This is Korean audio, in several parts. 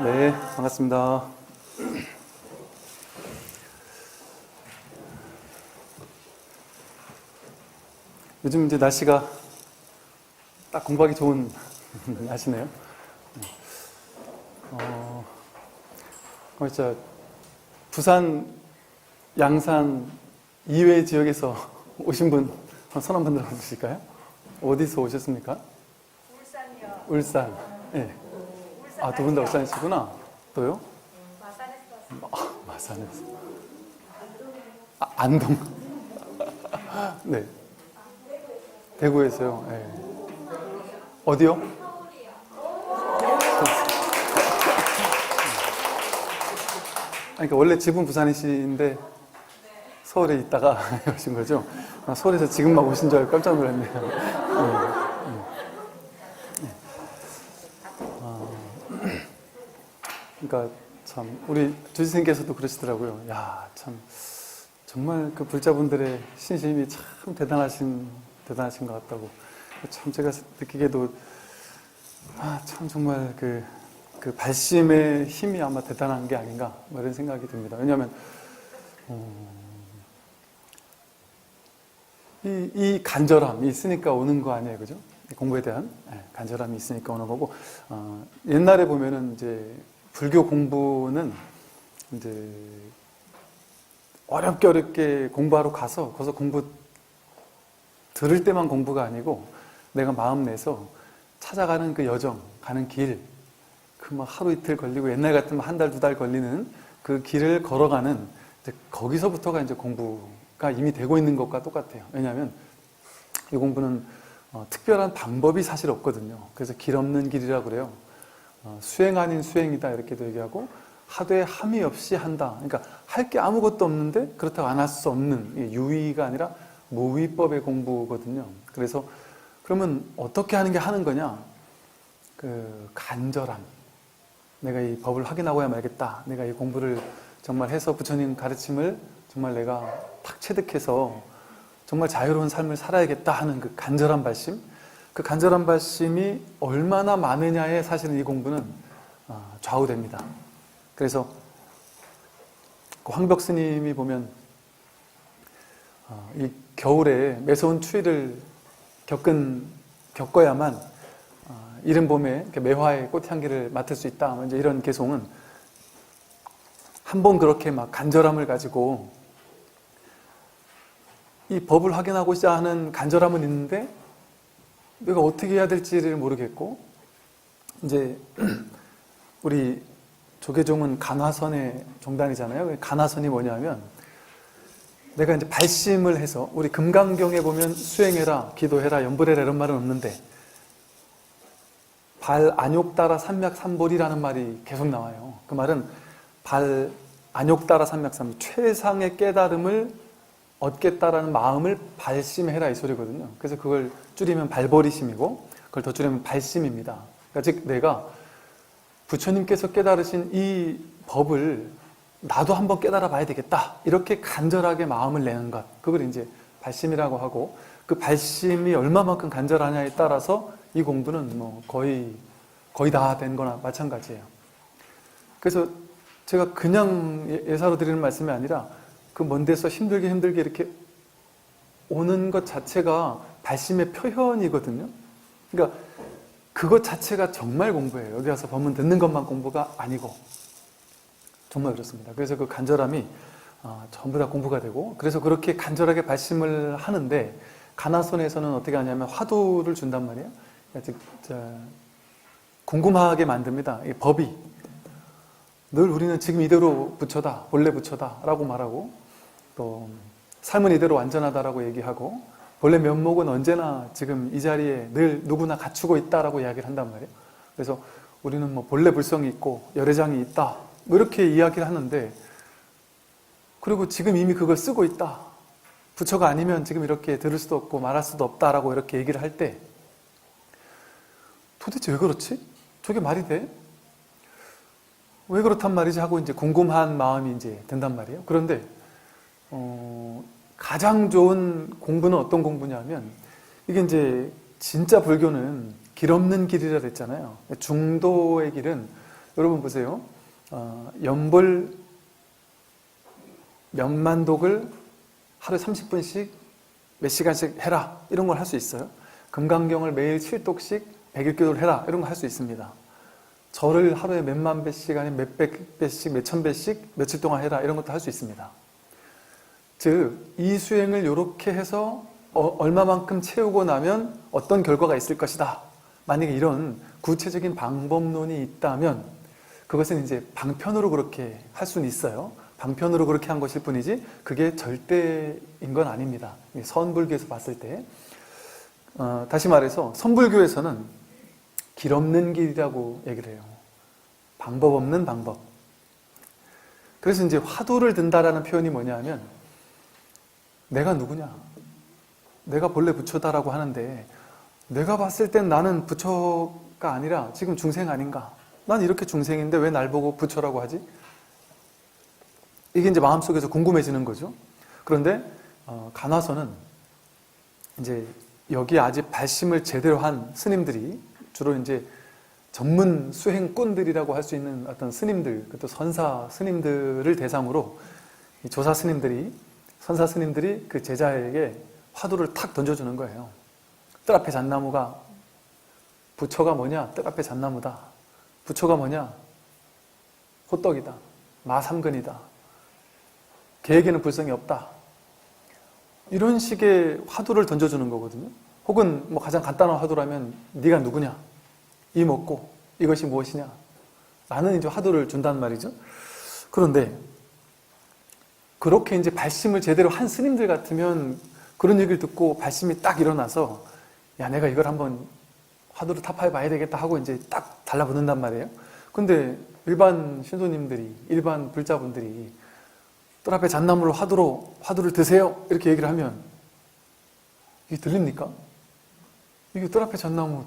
네, 반갑습니다. 요즘 이제 날씨가 딱 공부하기 좋은 날씨네요. 진짜 부산, 양산 이외 지역에서 오신 분, 손 한 번 들어주실까요? 어디서 오셨습니까? 울산이요. 울산. 네. 울산 아, 두 분 다 울산이시구나. 또요? 마산에서 왔습니다. 마산에서. 아, 안동. 네. 대구에서요. 네. 어디요? 그러니까 원래 집은 부산이신데 서울에 있다가 오신 거죠? 아, 서울에서 지금 막 오신 줄 알고 깜짝 놀랐네요. 그러니까 참 우리 주지생께서도 그러시더라고요. 야, 참 정말 그 불자분들의 신심이 참 대단하신 것 같다고. 참 제가 느끼기에도 참 정말 그 발심의 힘이 아마 대단한 게 아닌가 뭐 이런 생각이 듭니다. 왜냐하면 이 간절함이 있으니까 오는 거 아니에요, 그죠? 공부에 대한 간절함이 있으니까 오는 거고, 옛날에 보면은 이제 불교 공부는 이제 어렵게 공부하러 가서 거기서 공부 들을 때만 공부가 아니고 내가 마음 내서 찾아가는 그 여정, 가는 길, 그 막 하루 이틀 걸리고 옛날 같으면 한 달, 두 달 걸리는 그 길을 걸어가는 이제 거기서부터가 이제 공부가 이미 되고 있는 것과 똑같아요. 왜냐하면 이 공부는 특별한 방법이 사실 없거든요. 그래서 길 없는 길이라고 그래요. 수행 아닌 수행이다 이렇게도 얘기하고 하되 함이 없이 한다. 그러니까 할 게 아무것도 없는데 그렇다고 안 할 수 없는 유의가 아니라 무위법의 공부거든요. 그래서 그러면 어떻게 하는 게 하는 거냐? 그 간절함. 내가 이 법을 확인하고야 말겠다. 내가 이 공부를 정말 해서 부처님 가르침을 정말 내가 탁 체득해서 정말 자유로운 삶을 살아야겠다 하는 그 간절한 발심. 그 간절한 발심이 얼마나 많으냐에 사실은 이 공부는 좌우됩니다. 그래서 그 황벽 스님이 보면 이 겨울에 매서운 추위를 겪어야만 이른 봄에 매화의 꽃향기를 맡을 수 있다. 이제 이런 개송은 한번 그렇게 막 간절함을 가지고 이 법을 확인하고자 하는 간절함은 있는데 내가 어떻게 해야 될지를 모르겠고 이제 우리 조계종은 간화선의 종단이잖아요. 간화선이 뭐냐면 내가 이제 발심을 해서 우리 금강경에 보면 수행해라, 기도해라, 염불해라 이런 말은 없는데 발 안욕따라 삼맥삼볼이라는 말이 계속 나와요. 그 말은 발 안욕따라 삼맥삼볼 최상의 깨달음을 얻겠다라는 마음을 발심해라 이 소리거든요. 그래서 그걸 줄이면 발버리심이고 그걸 더 줄이면 발심입니다. 그러니까 즉 내가 부처님께서 깨달으신 이 법을 나도 한번 깨달아 봐야 되겠다. 이렇게 간절하게 마음을 내는 것. 그걸 이제 발심이라고 하고 그 발심이 얼마만큼 간절하냐에 따라서 이 공부는 뭐 거의 다 된 거나 마찬가지예요. 그래서 제가 그냥 예사로 드리는 말씀이 아니라 그 먼 데서 힘들게 이렇게 오는 것 자체가 발심의 표현이거든요. 그러니까 그것 자체가 정말 공부예요. 여기 와서 법문 듣는 것만 공부가 아니고 정말 그렇습니다. 그래서 그 간절함이 전부 다 공부가 되고 그래서 그렇게 간절하게 발심을 하는데 간화선에서는 어떻게 하냐면 화두를 준단 말이에요. 즉 궁금하게 만듭니다. 이 법이 늘 우리는 지금 이대로 부처다, 본래 부처다 라고 말하고 또 삶은 이대로 완전하다라고 얘기하고 본래 면목은 언제나 지금 이 자리에 늘 누구나 갖추고 있다라고 이야기를 한단 말이에요. 그래서 우리는 뭐 본래 불성이 있고 열애장이 있다 뭐 이렇게 이야기를 하는데 그리고 지금 이미 그걸 쓰고 있다. 부처가 아니면 지금 이렇게 들을 수도 없고 말할 수도 없다라고 이렇게 얘기를 할 때 도대체 왜 그렇지? 저게 말이 돼? 왜 그렇단 말이지 하고 이제 궁금한 마음이 이제 든단 말이에요. 그런데 가장 좋은 공부는 어떤 공부냐면 이게 이제 진짜 불교는 길 없는 길이라 그랬잖아요. 중도의 길은 여러분 보세요. 연볼 몇만 독을 하루에 30분씩 몇 시간씩 해라. 이런 걸 할 수 있어요. 금강경을 매일 7독씩 100일 해라. 이런 거 할 수 있습니다. 절을 하루에 몇만 배씩 아니면 몇백 배씩 몇천 배씩 며칠 동안 해라. 이런 것도 할 수 있습니다. 즉, 이 수행을 이렇게 해서 얼마만큼 채우고 나면 어떤 결과가 있을 것이다. 만약에 이런 구체적인 방법론이 있다면 그것은 이제 방편으로 그렇게 할 수는 있어요. 방편으로 그렇게 한 것일 뿐이지 그게 절대인 건 아닙니다. 선불교에서 봤을 때 다시 말해서 선불교에서는 길 없는 길이라고 얘기를 해요. 방법 없는 방법. 그래서 이제 화두를 든다라는 표현이 뭐냐면 내가 누구냐? 내가 본래 부처다라고 하는데 내가 봤을 땐 나는 부처가 아니라 지금 중생 아닌가? 난 이렇게 중생인데 왜 날 보고 부처라고 하지? 이게 이제 마음속에서 궁금해지는 거죠. 그런데 간화서는 이제 여기 아직 발심을 제대로 한 스님들이 주로 이제 전문 수행꾼들이라고 할 수 있는 어떤 스님들, 또 선사 스님들을 대상으로 이 조사 스님들이, 선사 스님들이 그 제자에게 화두를 탁 던져주는 거예요. 뜰 앞에 잣나무가 부처가 뭐냐? 뜰 앞에 잣나무다. 부처가 뭐냐? 호떡이다. 마삼근이다. 개에게는 불성이 없다. 이런 식의 화두를 던져주는 거거든요. 혹은 뭐 가장 간단한 화두라면 네가 누구냐? 이 먹고 이것이 무엇이냐? 라는 이제 화두를 준단 말이죠. 그런데 그렇게 이제 발심을 제대로 한 스님들 같으면 그런 얘기를 듣고 발심이 딱 일어나서 야, 내가 이걸 한번 화두를 타파해 봐야 되겠다 하고 이제 딱 달라붙는단 말이에요. 근데 일반 신도님들이, 일반 불자분들이 뜰 앞에 잣나무를 화두를 드세요. 이렇게 얘기를 하면 이게 들립니까? 이게 뜰 앞에 잣나무,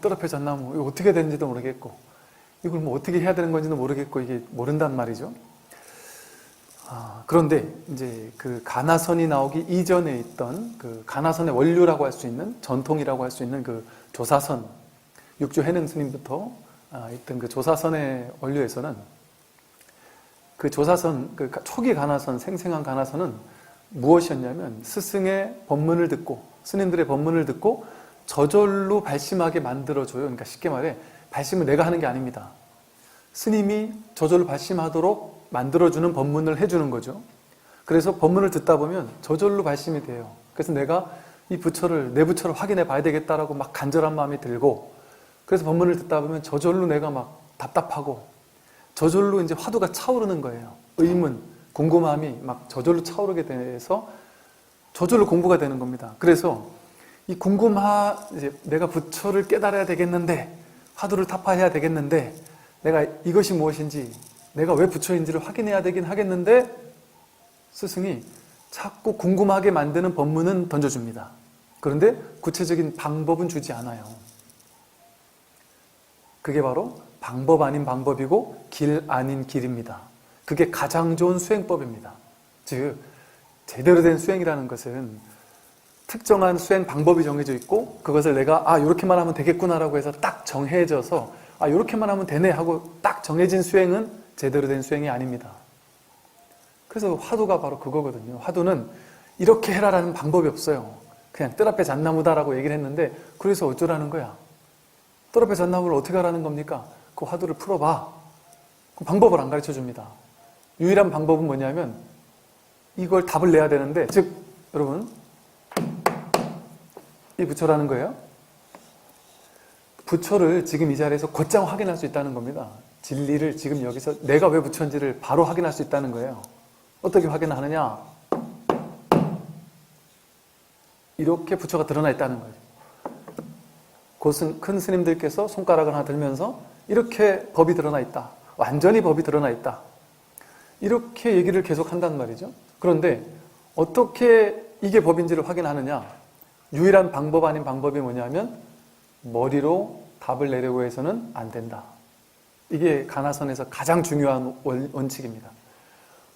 이거 어떻게 되는지도 모르겠고 이걸 뭐 어떻게 해야 되는 건지도 모르겠고 이게 모른단 말이죠. 그런데 이제 그 간화선이 나오기 이전에 있던 그 간화선의 원류라고 할 수 있는 전통이라고 할 수 있는 그 조사선, 육조 해능 스님부터 있던 그 조사선의 원류에서는 그 조사선, 그 초기 간화선, 생생한 간화선은 무엇이었냐면 스승의 법문을 듣고, 스님들의 법문을 듣고 저절로 발심하게 만들어줘요. 그러니까 쉽게 말해 발심은 내가 하는 게 아닙니다. 스님이 저절로 발심하도록 만들어주는 법문을 해주는 거죠. 그래서 법문을 듣다 보면 저절로 발심이 돼요. 그래서 내가 이 부처를, 내 부처를 확인해 봐야 되겠다라고 막 간절한 마음이 들고, 그래서 법문을 듣다 보면 저절로 내가 막 답답하고 저절로 이제 화두가 차오르는 거예요. 의문, 궁금함이 막 저절로 차오르게 돼서 저절로 공부가 되는 겁니다. 그래서 이 이제 내가 부처를 깨달아야 되겠는데, 화두를 타파해야 되겠는데, 내가 이것이 무엇인지, 내가 왜 부처인지를 확인해야 되긴 하겠는데, 스승이 자꾸 궁금하게 만드는 법문은 던져줍니다. 그런데 구체적인 방법은 주지 않아요. 그게 바로 방법 아닌 방법이고 길 아닌 길입니다. 그게 가장 좋은 수행법입니다. 즉, 제대로 된 수행이라는 것은 특정한 수행 방법이 정해져 있고 그것을 내가 이렇게만 하면 되겠구나라고 해서 딱 정해져서 이렇게만 하면 되네 하고 딱 정해진 수행은 제대로 된 수행이 아닙니다. 그래서 화두가 바로 그거거든요. 화두는 이렇게 해라라는 방법이 없어요. 그냥 뜰 앞에 잣나무다라고 얘기를 했는데 그래서 어쩌라는 거야? 뜰 앞에 잣나무를 어떻게 하라는 겁니까? 그 화두를 풀어봐. 그 방법을 안 가르쳐 줍니다. 유일한 방법은 뭐냐면 이걸 답을 내야 되는데, 즉 여러분 이 부처라는 거예요. 부처를 지금 이 자리에서 곧장 확인할 수 있다는 겁니다. 진리를 지금 여기서 내가 왜 부처인지를 바로 확인할 수 있다는 거예요. 어떻게 확인하느냐? 이렇게 부처가 드러나 있다는 거예요. 큰 스님들께서 손가락을 하나 들면서 이렇게 법이 드러나 있다. 완전히 법이 드러나 있다. 이렇게 얘기를 계속 한단 말이죠. 그런데 어떻게 이게 법인지를 확인하느냐? 유일한 방법 아닌 방법이 뭐냐면 머리로 답을 내려고 해서는 안 된다. 이게 간화선에서 가장 중요한 원칙입니다.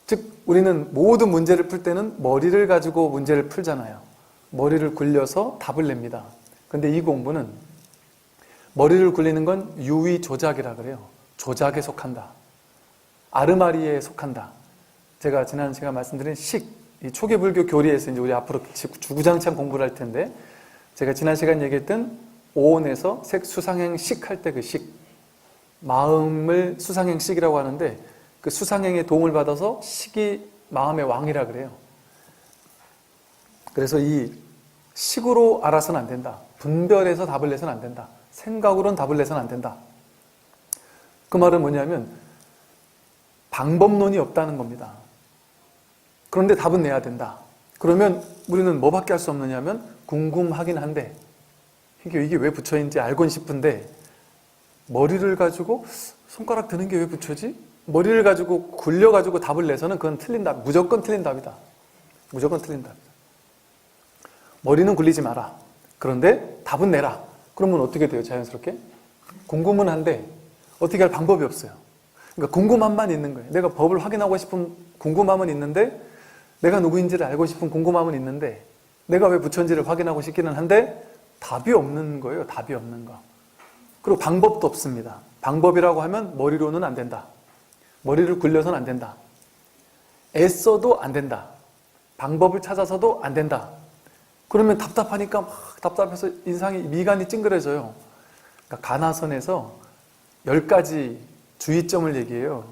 즉 우리는 모든 문제를 풀 때는 머리를 가지고 문제를 풀잖아요. 머리를 굴려서 답을 냅니다. 근데 이 공부는 머리를 굴리는 건 유의 조작이라 그래요. 조작에 속한다. 아르마리에 속한다. 제가 지난 시간 말씀드린 이 초기 불교 교리에서 이제 우리 앞으로 주구장창 공부를 할 텐데, 제가 지난 시간 얘기했던 오온에서 색수상행식 할 때 그 식, 마음을 수상행식이라고 하는데, 그 수상행의 도움을 받아서 식이 마음의 왕이라 그래요. 그래서 이 식으로 알아서는 안 된다. 분별해서 답을 내서는 안 된다. 생각으로는 답을 내서는 안 된다. 그 말은 뭐냐면 방법론이 없다는 겁니다. 그런데 답은 내야 된다. 그러면 우리는 뭐밖에 할 수 없느냐면 궁금하긴 한데, 이게 왜 붙여있는지 알고는 싶은데, 머리를 가지고 손가락 드는 게 왜 붙여지? 머리를 가지고 굴려가지고 답을 내서는 그건 틀린 답, 무조건 틀린 답이다. 무조건 틀린 답이다. 머리는 굴리지 마라. 그런데 답은 내라. 그러면 어떻게 돼요? 자연스럽게? 궁금은 한데 어떻게 할 방법이 없어요. 그러니까 궁금함만 있는 거예요. 내가 법을 확인하고 싶은 궁금함은 있는데, 내가 누구인지를 알고 싶은 궁금함은 있는데, 내가 왜 부처인지를 확인하고 싶기는 한데 답이 없는 거예요. 답이 없는 거. 그리고 방법도 없습니다. 방법이라고 하면 머리로는 안 된다. 머리를 굴려서는 안 된다. 애써도 안 된다. 방법을 찾아서도 안 된다. 그러면 답답하니까 막 답답해서 미간이 찡그려져요. 그러니까 가나선에서 10가지 주의점을 얘기해요.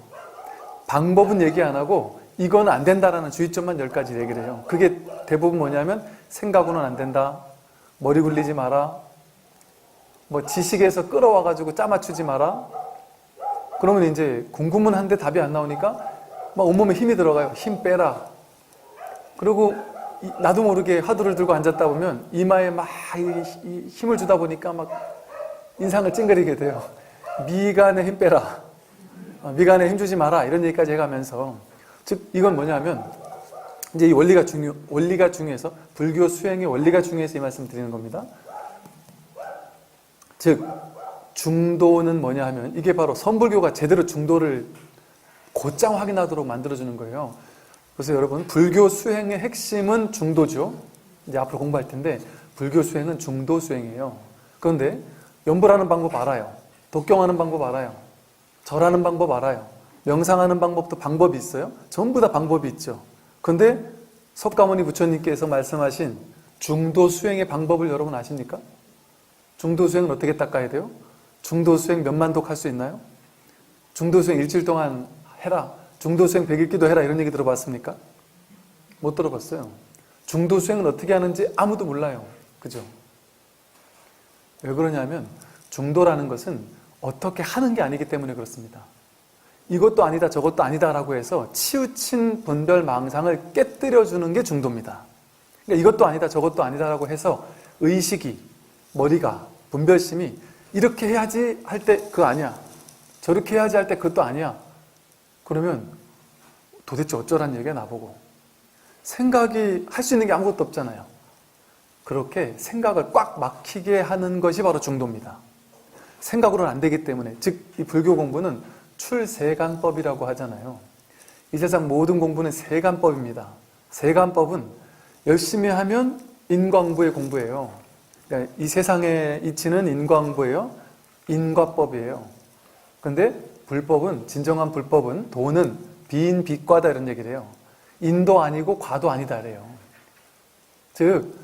방법은 얘기 안 하고 이건 안 된다라는 주의점만 10가지 얘기를 해요. 그게 대부분 뭐냐면 생각으로는 안 된다. 머리 굴리지 마라. 지식에서 끌어와가지고 짜맞추지 마라. 그러면 이제 궁금은 한데 답이 안 나오니까 막 온몸에 힘이 들어가요. 힘 빼라. 그리고 나도 모르게 화두를 들고 앉았다 보면 이마에 막 힘을 주다 보니까 막 인상을 찡그리게 돼요. 미간에 힘 빼라. 미간에 힘 주지 마라. 이런 얘기까지 해가면서, 즉 이건 뭐냐면 이제 이 원리가 중요해서, 불교 수행의 원리가 중요해서 이 말씀 드리는 겁니다. 즉 중도는 뭐냐 하면, 이게 바로 선불교가 제대로 중도를 곧장 확인하도록 만들어주는 거예요. 그래서 여러분, 불교 수행의 핵심은 중도죠. 이제 앞으로 공부할 텐데, 불교 수행은 중도 수행이에요. 그런데 염불하는 방법 알아요. 독경하는 방법 알아요. 절하는 방법 알아요. 명상하는 방법도 방법이 있어요. 전부 다 방법이 있죠. 그런데 석가모니 부처님께서 말씀하신 중도 수행의 방법을 여러분 아십니까? 중도 수행은 어떻게 닦아야 돼요? 중도 수행 몇만 독 할 수 있나요? 중도 수행 일주일 동안 해라. 중도 수행 100일 해라. 이런 얘기 들어봤습니까? 못 들어봤어요. 중도 수행은 어떻게 하는지 아무도 몰라요. 그죠? 왜 그러냐면 중도라는 것은 어떻게 하는 게 아니기 때문에 그렇습니다. 이것도 아니다 저것도 아니다라고 해서 치우친 분별망상을 깨뜨려주는 게 중도입니다. 그러니까 이것도 아니다 저것도 아니다라고 해서 의식이, 머리가, 분별심이 이렇게 해야지 할 때 그거 아니야. 저렇게 해야지 할 때 그것도 아니야. 그러면 도대체 어쩌란 얘기야 나보고. 생각이 할 수 있는 게 아무것도 없잖아요. 그렇게 생각을 꽉 막히게 하는 것이 바로 중도입니다. 생각으로는 안 되기 때문에, 즉 이 불교 공부는 출세간법이라고 하잖아요. 이 세상 모든 공부는 세간법입니다. 세간법은 열심히 하면 인과응보의 공부예요. 그러니까 이 세상의 이치는 인과응보예요. 인과법이에요. 그런데 불법은, 진정한 불법은, 도는 비인 비과다 이런 얘기를 해요. 인도 아니고 과도 아니다 그래요. 즉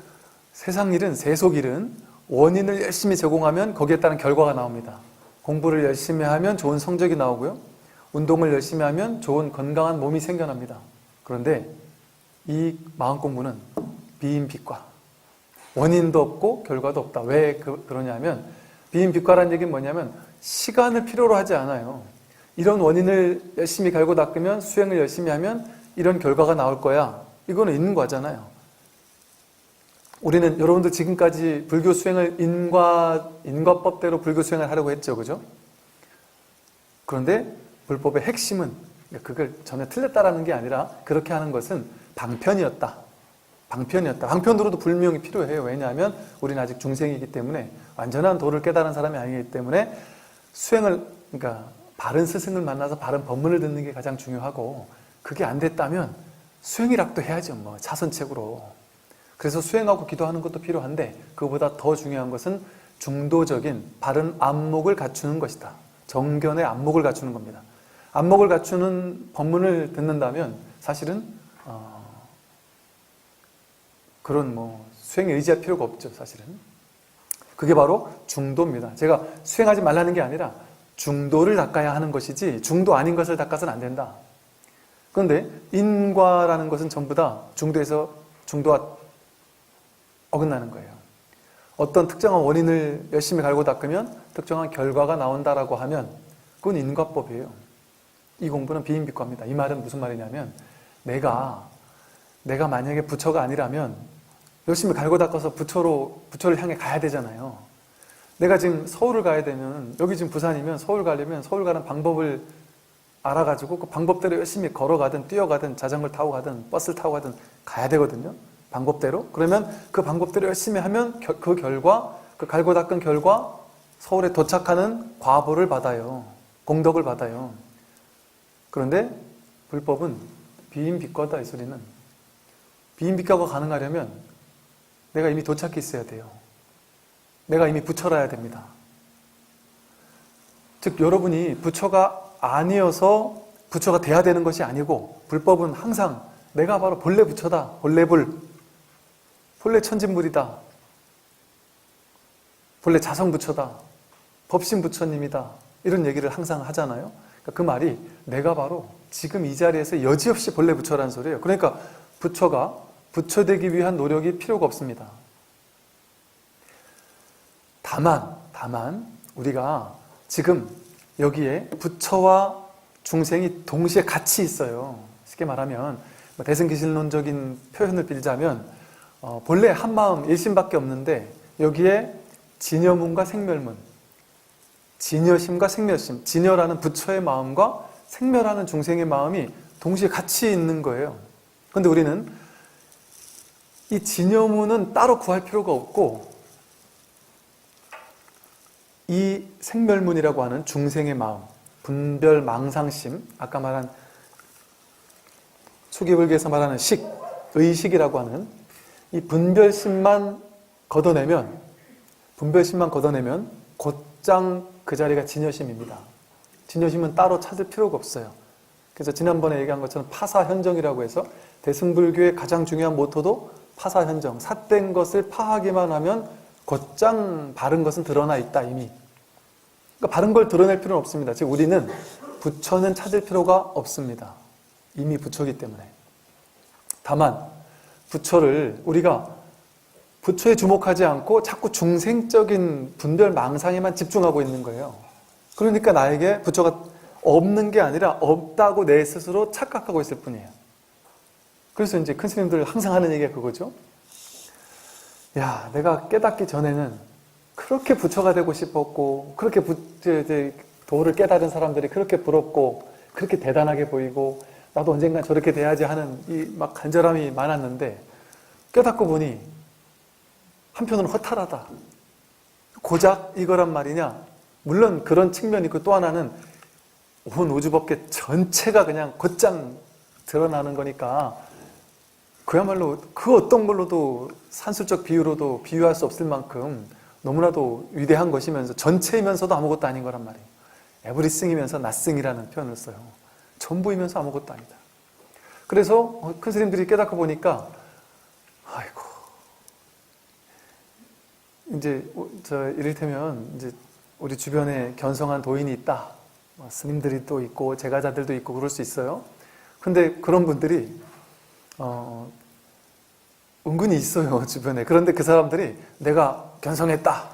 세상 일은, 세속 일은 원인을 열심히 제공하면 거기에 따른 결과가 나옵니다. 공부를 열심히 하면 좋은 성적이 나오고요. 운동을 열심히 하면 좋은 건강한 몸이 생겨납니다. 그런데 이 마음 공부는 비인비과. 원인도 없고 결과도 없다. 왜 그러냐면, 비인비과라는 얘기는 뭐냐면 시간을 필요로 하지 않아요. 이런 원인을 열심히 갈고 닦으면, 수행을 열심히 하면 이런 결과가 나올 거야. 이거는 있는 거잖아요. 우리는, 여러분들 지금까지 불교 수행을 인과법대로 불교 수행을 하려고 했죠. 그죠? 그런데 불법의 핵심은, 그걸 전혀 틀렸다라는 게 아니라 그렇게 하는 것은 방편이었다. 방편으로도 불명이 필요해요. 왜냐하면 우리는 아직 중생이기 때문에, 완전한 도를 깨달은 사람이 아니기 때문에 수행을, 그러니까 바른 스승을 만나서 바른 법문을 듣는 게 가장 중요하고, 그게 안 됐다면 수행이라도 해야죠. 차선책으로. 그래서 수행하고 기도하는 것도 필요한데, 그보다 더 중요한 것은 중도적인 바른 안목을 갖추는 것이다. 정견의 안목을 갖추는 겁니다. 안목을 갖추는 법문을 듣는다면 사실은 그런 수행에 의지할 필요가 없죠. 사실은 그게 바로 중도입니다. 제가 수행하지 말라는 게 아니라 중도를 닦아야 하는 것이지 중도 아닌 것을 닦아서는 안 된다. 그런데 인과라는 것은 전부 다 중도에서 중도와 어긋나는 거예요. 어떤 특정한 원인을 열심히 갈고 닦으면 특정한 결과가 나온다라고 하면 그건 인과법이에요. 이 공부는 비인비과입니다. 이 말은 무슨 말이냐면 내가 만약에 부처가 아니라면 열심히 갈고 닦아서 부처를 향해 가야 되잖아요. 내가 지금 서울을 가야 되면 여기 지금 부산이면 서울 가려면 서울 가는 방법을 알아가지고 그 방법대로 열심히 걸어가든 뛰어가든 자전거를 타고 가든 버스를 타고 가든 가야 되거든요. 방법대로. 그러면 그 방법대로 열심히 하면 그 결과, 그 갈고 닦은 결과 서울에 도착하는 과보를 받아요. 공덕을 받아요. 그런데 불법은 비인비과다 이 소리는. 비인비과가 가능하려면 내가 이미 도착해 있어야 돼요. 내가 이미 부처라야 됩니다. 즉 여러분이 부처가 아니어서 부처가 돼야 되는 것이 아니고 불법은 항상 내가 바로 본래 부처다. 본래불. 본래 천진물이다. 본래 자성부처다. 법신부처님이다. 이런 얘기를 항상 하잖아요. 그러니까 그 말이 내가 바로 지금 이 자리에서 여지없이 본래 부처라는 소리예요. 그러니까 부처가 부처되기 위한 노력이 필요가 없습니다. 다만 우리가 지금 여기에 부처와 중생이 동시에 같이 있어요. 쉽게 말하면 대승기실론적인 표현을 빌자면 본래 한마음 일심밖에 없는데 여기에 진여문과 생멸문, 진여심과 생멸심, 진여라는 부처의 마음과 생멸하는 중생의 마음이 동시에 같이 있는 거예요. 그런데 우리는 이 진여문은 따로 구할 필요가 없고 이 생멸문이라고 하는 중생의 마음, 분별 망상심, 아까 말한 초기불교에서 말하는 식, 의식이라고 하는 이 분별심만 걷어내면 곧장 그 자리가 진여심입니다. 진여심은 따로 찾을 필요가 없어요. 그래서 지난번에 얘기한 것처럼 파사현정이라고 해서 대승불교의 가장 중요한 모토도 파사현정, 삿된 것을 파하기만 하면 곧장 바른 것은 드러나 있다 이미. 그러니까 바른 걸 드러낼 필요는 없습니다. 즉 우리는 부처는 찾을 필요가 없습니다. 이미 부처이기 때문에. 다만 부처를 우리가 부처에 주목하지 않고 자꾸 중생적인 분별 망상에만 집중하고 있는 거예요. 그러니까 나에게 부처가 없는 게 아니라 없다고 내 스스로 착각하고 있을 뿐이에요. 그래서 이제 큰 스님들 항상 하는 얘기가 그거죠. 야, 내가 깨닫기 전에는 그렇게 부처가 되고 싶었고 그렇게 도를 깨달은 사람들이 그렇게 부럽고 그렇게 대단하게 보이고 나도 언젠가 저렇게 돼야지 하는 이 막 간절함이 많았는데 깨닫고 보니 한편으로는 허탈하다. 고작 이거란 말이냐? 물론 그런 측면이 있고 또 하나는 온 우주법계 전체가 그냥 곧장 드러나는 거니까 그야말로 그 어떤 걸로도 산술적 비유로도 비유할 수 없을 만큼 너무나도 위대한 것이면서 전체이면서도 아무것도 아닌 거란 말이에요. 에브리싱이면서 나싱이라는 표현을 써요. 전부이면서 아무것도 아니다. 그래서 큰 스님들이 깨닫고 보니까 아이고 이제 이를테면 이제 우리 주변에 견성한 도인이 있다. 스님들이 또 있고 제가자들도 있고 그럴 수 있어요. 근데 그런 분들이 은근히 있어요, 주변에. 그런데 그 사람들이 내가 견성했다.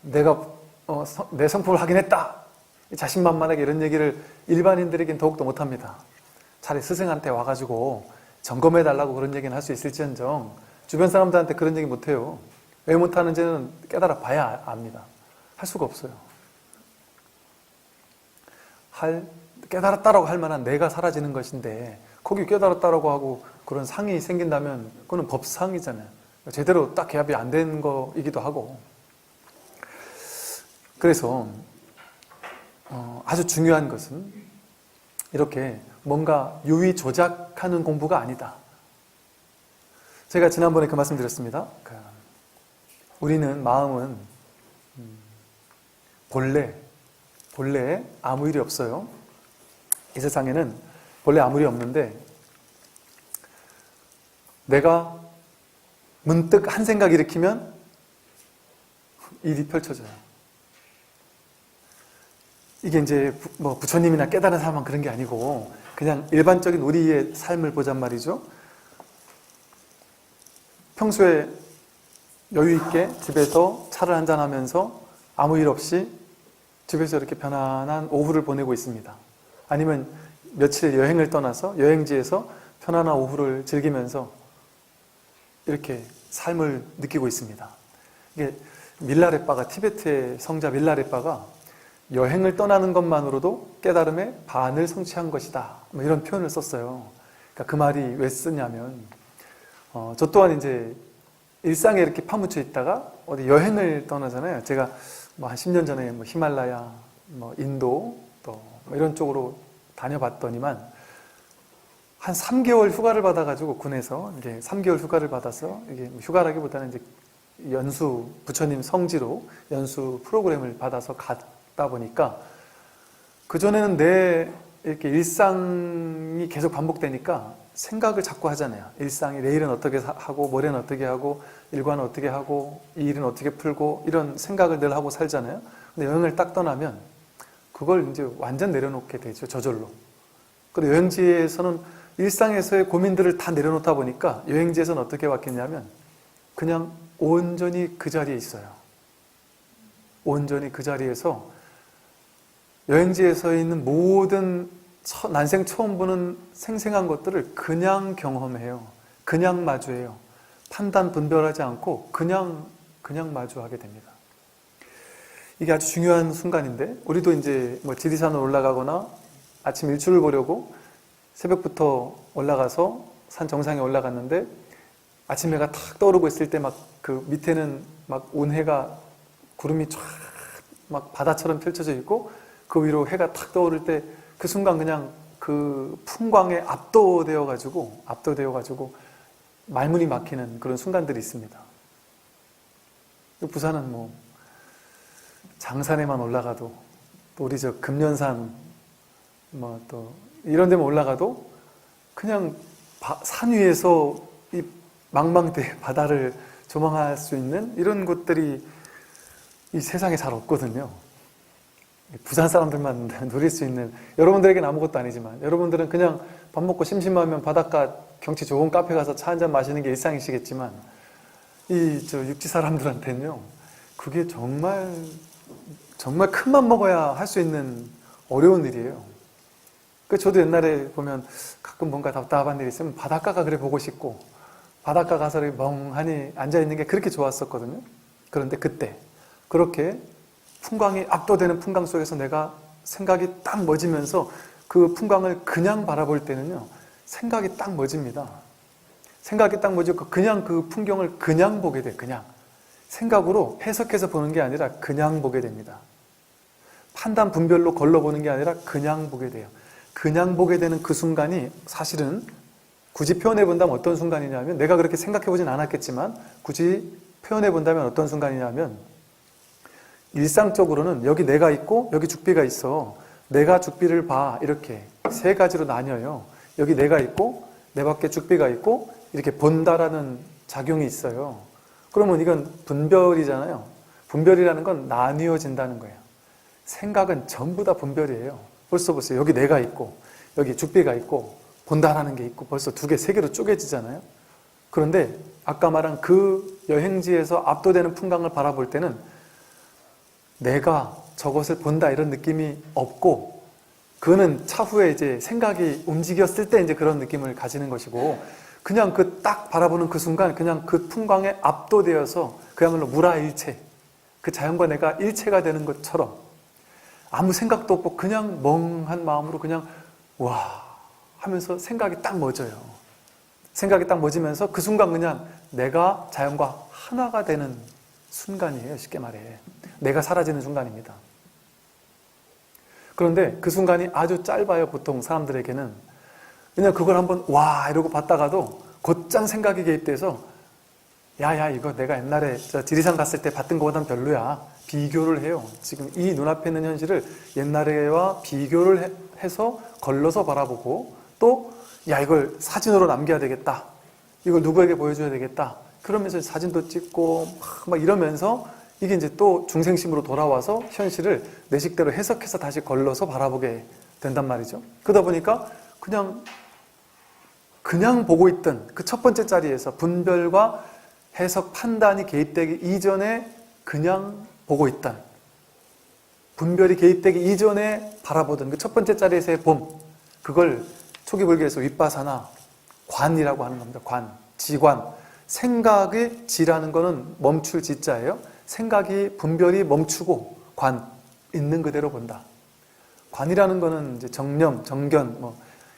내가 내 성품을 확인했다. 자신만만하게 이런 얘기를 일반인들에겐 더욱더 못합니다. 차라리 스승한테 와가지고 점검해달라고 그런 얘기는 할 수 있을지언정 주변 사람들한테 그런 얘기 못해요. 왜 못하는지는 깨달아 봐야 압니다. 할 수가 없어요. 깨달았다라고 할 만한 내가 사라지는 것인데 거기 깨달았다라고 하고 그런 상이 생긴다면 그거는 법상이잖아요. 제대로 딱 개합이 안 된 거이기도 하고. 그래서 아주 중요한 것은 이렇게 뭔가 유의 조작하는 공부가 아니다. 제가 지난번에 그 말씀 드렸습니다. 우리는 마음은 본래 아무 일이 없어요. 이 세상에는 본래 아무리 없는데 내가 문득 한 생각 일으키면 일이 펼쳐져요. 이게 이제 뭐 부처님이나 깨달은 사람은 그런 게 아니고 그냥 일반적인 우리의 삶을 보잔 말이죠. 평소에 여유 있게 집에서 차를 한잔하면서 아무 일 없이 집에서 이렇게 편안한 오후를 보내고 있습니다. 아니면 며칠 여행을 떠나서 여행지에서 편안한 오후를 즐기면서 이렇게 삶을 느끼고 있습니다. 이게 밀라레빠가, 티베트의 성자 밀라레빠가 여행을 떠나는 것만으로도 깨달음의 반을 성취한 것이다, 뭐 이런 표현을 썼어요. 그러니까 그 말이 왜 쓰냐면 저 또한 이제 일상에 이렇게 파묻혀 있다가 어디 여행을 떠나잖아요. 제가 뭐 한 10년 전에 뭐 히말라야, 뭐 인도 또 뭐 이런 쪽으로 다녀봤더니만 한 3개월 휴가를 받아가지고 군에서 이제 3개월 휴가를 받아서 이게 뭐 휴가라기보다는 이제 연수, 부처님 성지로 연수 프로그램을 받아서 갔다 보니까 그전에는 내 이렇게 일상이 계속 반복되니까 생각을 자꾸 하잖아요. 일상이 내일은 어떻게 하고 모레는 어떻게 하고 일과는 어떻게 하고 이 일은 어떻게 풀고 이런 생각을 늘 하고 살잖아요. 근데 여행을 딱 떠나면 그걸 이제 완전 내려놓게 되죠. 저절로. 그리고 여행지에서는 일상에서의 고민들을 다 내려놓다 보니까 여행지에서는 어떻게 바뀌냐면 그냥 온전히 그 자리에 있어요. 온전히 그 자리에서 여행지에서 있는 모든 난생 처음 보는 생생한 것들을 그냥 경험해요. 그냥 마주해요. 판단, 분별하지 않고 그냥 마주하게 됩니다. 이게 아주 중요한 순간인데 우리도 이제 뭐 지리산을 올라가거나 아침 일출을 보려고 새벽부터 올라가서 산 정상에 올라갔는데 아침 해가 탁 떠오르고 있을 때 막 그 밑에는 막 온 해가 구름이 쫙 막 바다처럼 펼쳐져 있고 그 위로 해가 탁 떠오를 때 그 순간 그냥 그 풍광에 압도되어 가지고 말문이 막히는 그런 순간들이 있습니다. 부산은 뭐 장산에만 올라가도 또 우리 저 금년산 뭐 또 이런 데만 올라가도 그냥 산 위에서 이 망망대 바다를 조망할 수 있는 이런 곳들이 이 세상에 잘 없거든요. 부산 사람들만 누릴 수 있는, 여러분들에게는 아무것도 아니지만 여러분들은 그냥 밥 먹고 심심하면 바닷가 경치 좋은 카페 가서 차 한잔 마시는 게 일상이시겠지만 이 저 육지 사람들한테는요 그게 정말 큰 맘 먹어야 할 수 있는 어려운 일이에요. 저도 옛날에 보면 가끔 뭔가 답답한 일이 있으면 바닷가가 그래 보고 싶고 바닷가 가서 멍하니 앉아있는 게 그렇게 좋았었거든요. 그런데 그때 그렇게 풍광이 압도되는 풍광 속에서 내가 생각이 딱 멎으면서 그 풍광을 그냥 바라볼 때는요 생각이 딱 멎습니다. 생각이 딱 멎고 그냥 그 풍경을 그냥 보게 돼요. 그냥 생각으로 해석해서 보는 게 아니라 그냥 보게 됩니다. 판단 분별로 걸러보는 게 아니라 그냥 보게 돼요. 그냥 보게 되는 그 순간이 사실은 굳이 표현해 본다면 어떤 순간이냐면, 내가 그렇게 생각해 보진 않았겠지만 굳이 표현해 본다면 어떤 순간이냐면, 일상적으로는 여기 내가 있고 여기 죽비가 있어. 내가 죽비를 봐. 이렇게 세 가지로 나뉘어요. 여기 내가 있고 내 밖에 죽비가 있고 이렇게 본다라는 작용이 있어요. 그러면 이건 분별이잖아요. 분별이라는 건 나뉘어진다는 거예요. 생각은 전부 다 분별이에요. 벌써 보세요. 여기 내가 있고 여기 죽비가 있고 본다라는 게 있고 벌써 두 개, 세 개로 쪼개지잖아요. 그런데 아까 말한 그 여행지에서 압도되는 풍광을 바라볼 때는 내가 저것을 본다 이런 느낌이 없고, 그거는 차후에 이제 생각이 움직였을 때 이제 그런 느낌을 가지는 것이고, 그냥 그 딱 바라보는 그 순간 그냥 그 풍광에 압도되어서 그야말로 무라일체, 그 자연과 내가 일체가 되는 것처럼 아무 생각도 없고 그냥 멍한 마음으로 그냥 와 하면서 생각이 딱 멎어요. 생각이 딱 멎으면서 그 순간 그냥 내가 자연과 하나가 되는 순간이에요. 쉽게 말해 내가 사라지는 순간입니다. 그런데 그 순간이 아주 짧아요. 보통 사람들에게는. 그냥 그걸 한번 와 이러고 봤다가도 곧장 생각이 개입돼서 야야 이거 내가 옛날에 저 지리산 갔을 때 봤던 것보단 별로야. 비교를 해요. 지금 이 눈앞에 있는 현실을 옛날에와 비교를 해서 걸러서 바라보고 또 야 이걸 사진으로 남겨야 되겠다. 이걸 누구에게 보여줘야 되겠다. 그러면서 사진도 찍고 막 이러면서 이게 이제 또 중생심으로 돌아와서 현실을 내 식대로 해석해서 다시 걸러서 바라보게 된단 말이죠. 그러다 보니까 그냥 보고 있던 그 첫 번째 자리에서 분별과 해석, 판단이 개입되기 이전에 그냥 보고 있던, 분별이 개입되기 이전에 바라보던 그 첫 번째 자리에서의 봄, 그걸 초기 불교에서 윗바사나 관이라고 하는 겁니다. 관, 지관. 생각의 지라는 거는 멈출 지자예요. 생각이, 분별이 멈추고 관, 있는 그대로 본다. 관이라는 거는 이제 정념, 정견,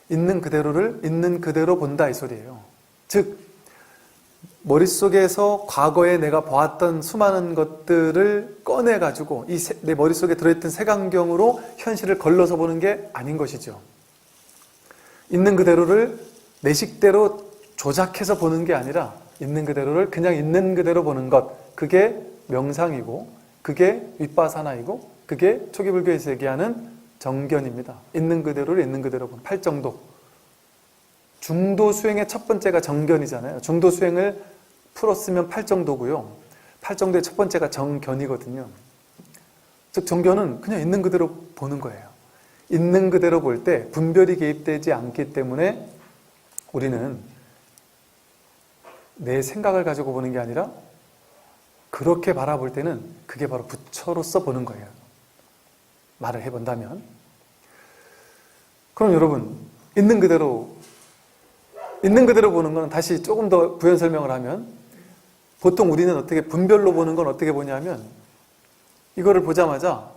있는 그대로를 있는 그대로 본다 이 소리예요. 즉 머릿속에서 과거에 내가 보았던 수많은 것들을 꺼내가지고 내 머릿속에 들어있던 색안경으로 현실을 걸러서 보는 게 아닌 것이죠. 있는 그대로를 내 식대로 조작해서 보는 게 아니라 있는 그대로를 그냥 있는 그대로 보는 것, 그게 명상이고 그게 윗바사나이고 그게 초기불교에서 얘기하는 정견입니다. 있는 그대로를 있는 그대로 보는 팔정도. 중도 수행의 첫 번째가 정견이잖아요. 중도 수행을 풀었으면 팔정도고요. 팔정도의 첫 번째가 정견이거든요. 즉 정견은 그냥 있는 그대로 보는 거예요. 있는 그대로 볼 때 분별이 개입되지 않기 때문에 우리는 내 생각을 가지고 보는 게 아니라 그렇게 바라볼 때는 그게 바로 부처로서 보는 거예요. 말을 해본다면. 그럼 여러분, 있는 그대로 보는 건 다시 조금 더 부연 설명을 하면 보통 우리는 어떻게 분별로 보는 건 어떻게 보냐면 이거를 보자마자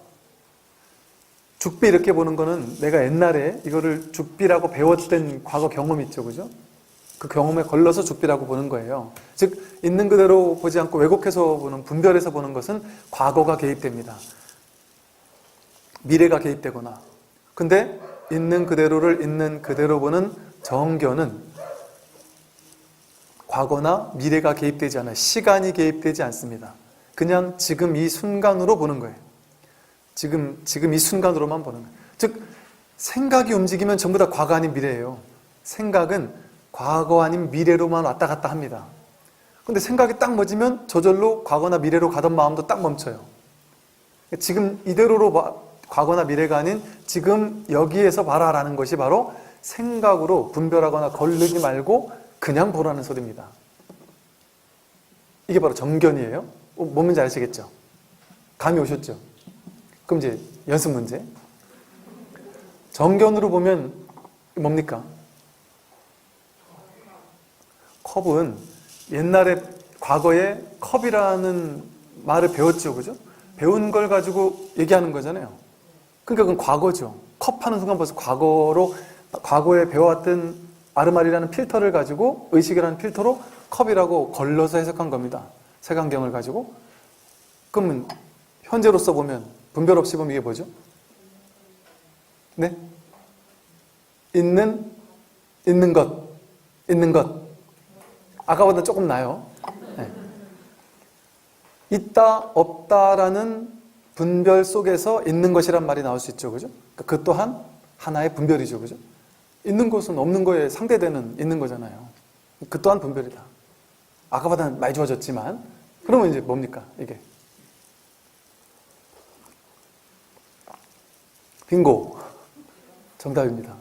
죽비 이렇게 보는 거는 내가 옛날에 이거를 죽비라고 배웠던 과거 경험이 있죠. 그죠? 그 경험에 걸러서 죽비라고 보는 거예요. 즉 있는 그대로 보지 않고 왜곡해서 보는, 분별해서 보는 것은 과거가 개입됩니다. 미래가 개입되거나. 근데 있는 그대로를 있는 그대로 보는 정견은 과거나 미래가 개입되지 않아요. 시간이 개입되지 않습니다. 그냥 지금 이 순간으로 보는 거예요. 지금 이 순간으로만 보는 거예요. 즉 생각이 움직이면 전부 다 과거 아닌 미래예요. 생각은 과거 아닌 미래로만 왔다 갔다 합니다. 근데 생각이 딱 멎으면 저절로 과거나 미래로 가던 마음도 딱 멈춰요. 지금 이대로로 과거나 미래가 아닌 지금 여기에서 봐라라는 것이 바로 생각으로 분별하거나 걸르지 말고 그냥 보라는 소리입니다. 이게 바로 정견이에요. 뭔지 아시겠죠? 감이 오셨죠? 그럼 이제 연습 문제. 정견으로 보면 뭡니까? 컵은 옛날에 과거에 컵이라는 말을 배웠죠. 그죠? 배운 걸 가지고 얘기하는 거잖아요. 그러니까 그건 과거죠. 컵 하는 순간 벌써 과거에 배워왔던 아르마리라는 필터를 가지고 의식이라는 필터로 컵이라고 걸러서 해석한 겁니다. 색안경을 가지고. 그러면 현재로서 보면 분별 없이 보면 이게 뭐죠? 네? 있는 것. 아까보다 조금 나요. 네. 있다, 없다라는 분별 속에서 있는 것이란 말이 나올 수 있죠. 그죠? 그 또한 하나의 분별이죠. 그죠? 있는 것은 없는 거에 상대되는 있는 거잖아요. 그 또한 분별이다. 아까보다는 많이 좋아졌지만, 그러면 이제 뭡니까? 이게. 빙고. 정답입니다.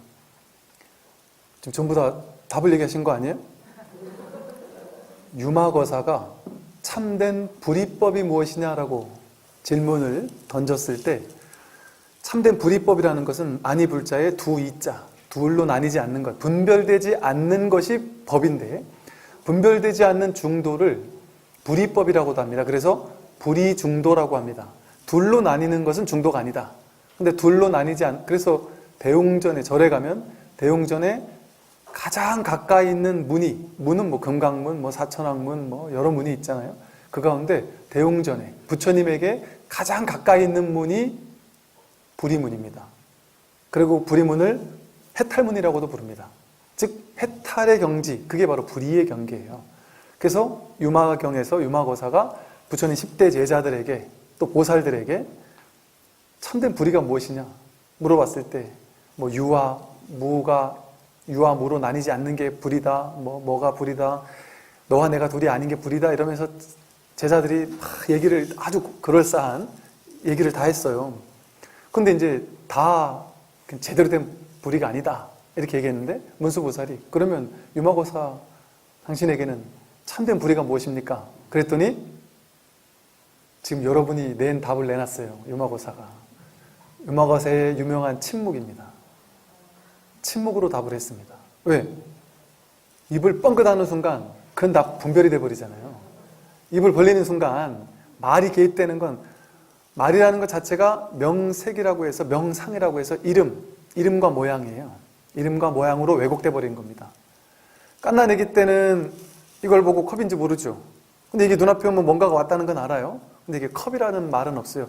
지금 전부 다 답을 얘기하신 거 아니에요? 유마거사가 참된 불이법이 무엇이냐라고 질문을 던졌을 때 참된 불이법이라는 것은 아니 불자의 두 이자, 둘로 나뉘지 않는 것, 분별되지 않는 것이 법인데 분별되지 않는 중도를 불이법이라고도 합니다. 그래서 불이중도라고 합니다. 둘로 나뉘는 것은 중도가 아니다. 근데 둘로 나뉘지 그래서 대웅전에, 절에 가면 대웅전에 가장 가까이 있는 문은 뭐 금강문, 뭐 사천왕문, 뭐 여러 문이 있잖아요. 그 가운데 대웅전에 부처님에게 가장 가까이 있는 문이 불이문입니다. 그리고 불이문을 해탈문이라고도 부릅니다. 즉 해탈의 경지, 그게 바로 불이의 경계예요. 그래서 유마경에서 유마거사가 부처님 10대 제자들에게 또 보살들에게 참된 불의가 무엇이냐 물어봤을 때 뭐 유와 무로 나뉘지 않는 게 불이다. 뭐가 불이다. 너와 내가 둘이 아닌 게 불이다. 이러면서 제자들이 막 얘기를 아주 그럴싸한 얘기를 다 했어요. 근데 이제 다 제대로 된 불의가 아니다. 이렇게 얘기했는데 문수보살이 그러면 유마고사 당신에게는 참된 불의가 무엇입니까? 그랬더니 지금 여러분이 낸 답을 내놨어요. 유마고사가. 유마고사의 유명한 침묵입니다. 침묵으로 답을 했습니다. 왜? 입을 뻥끗하는 순간 그건 다 분별이 돼버리잖아요. 입을 벌리는 순간 말이 개입되는 건 말이라는 것 자체가 명색이라고 해서 명상이라고 해서 이름과 모양이에요. 이름과 모양으로 왜곡돼 버린 겁니다. 깐난애기 때는 이걸 보고 컵인지 모르죠. 근데 이게 눈앞에 오면 뭔가가 왔다는 건 알아요. 근데 이게 컵이라는 말은 없어요.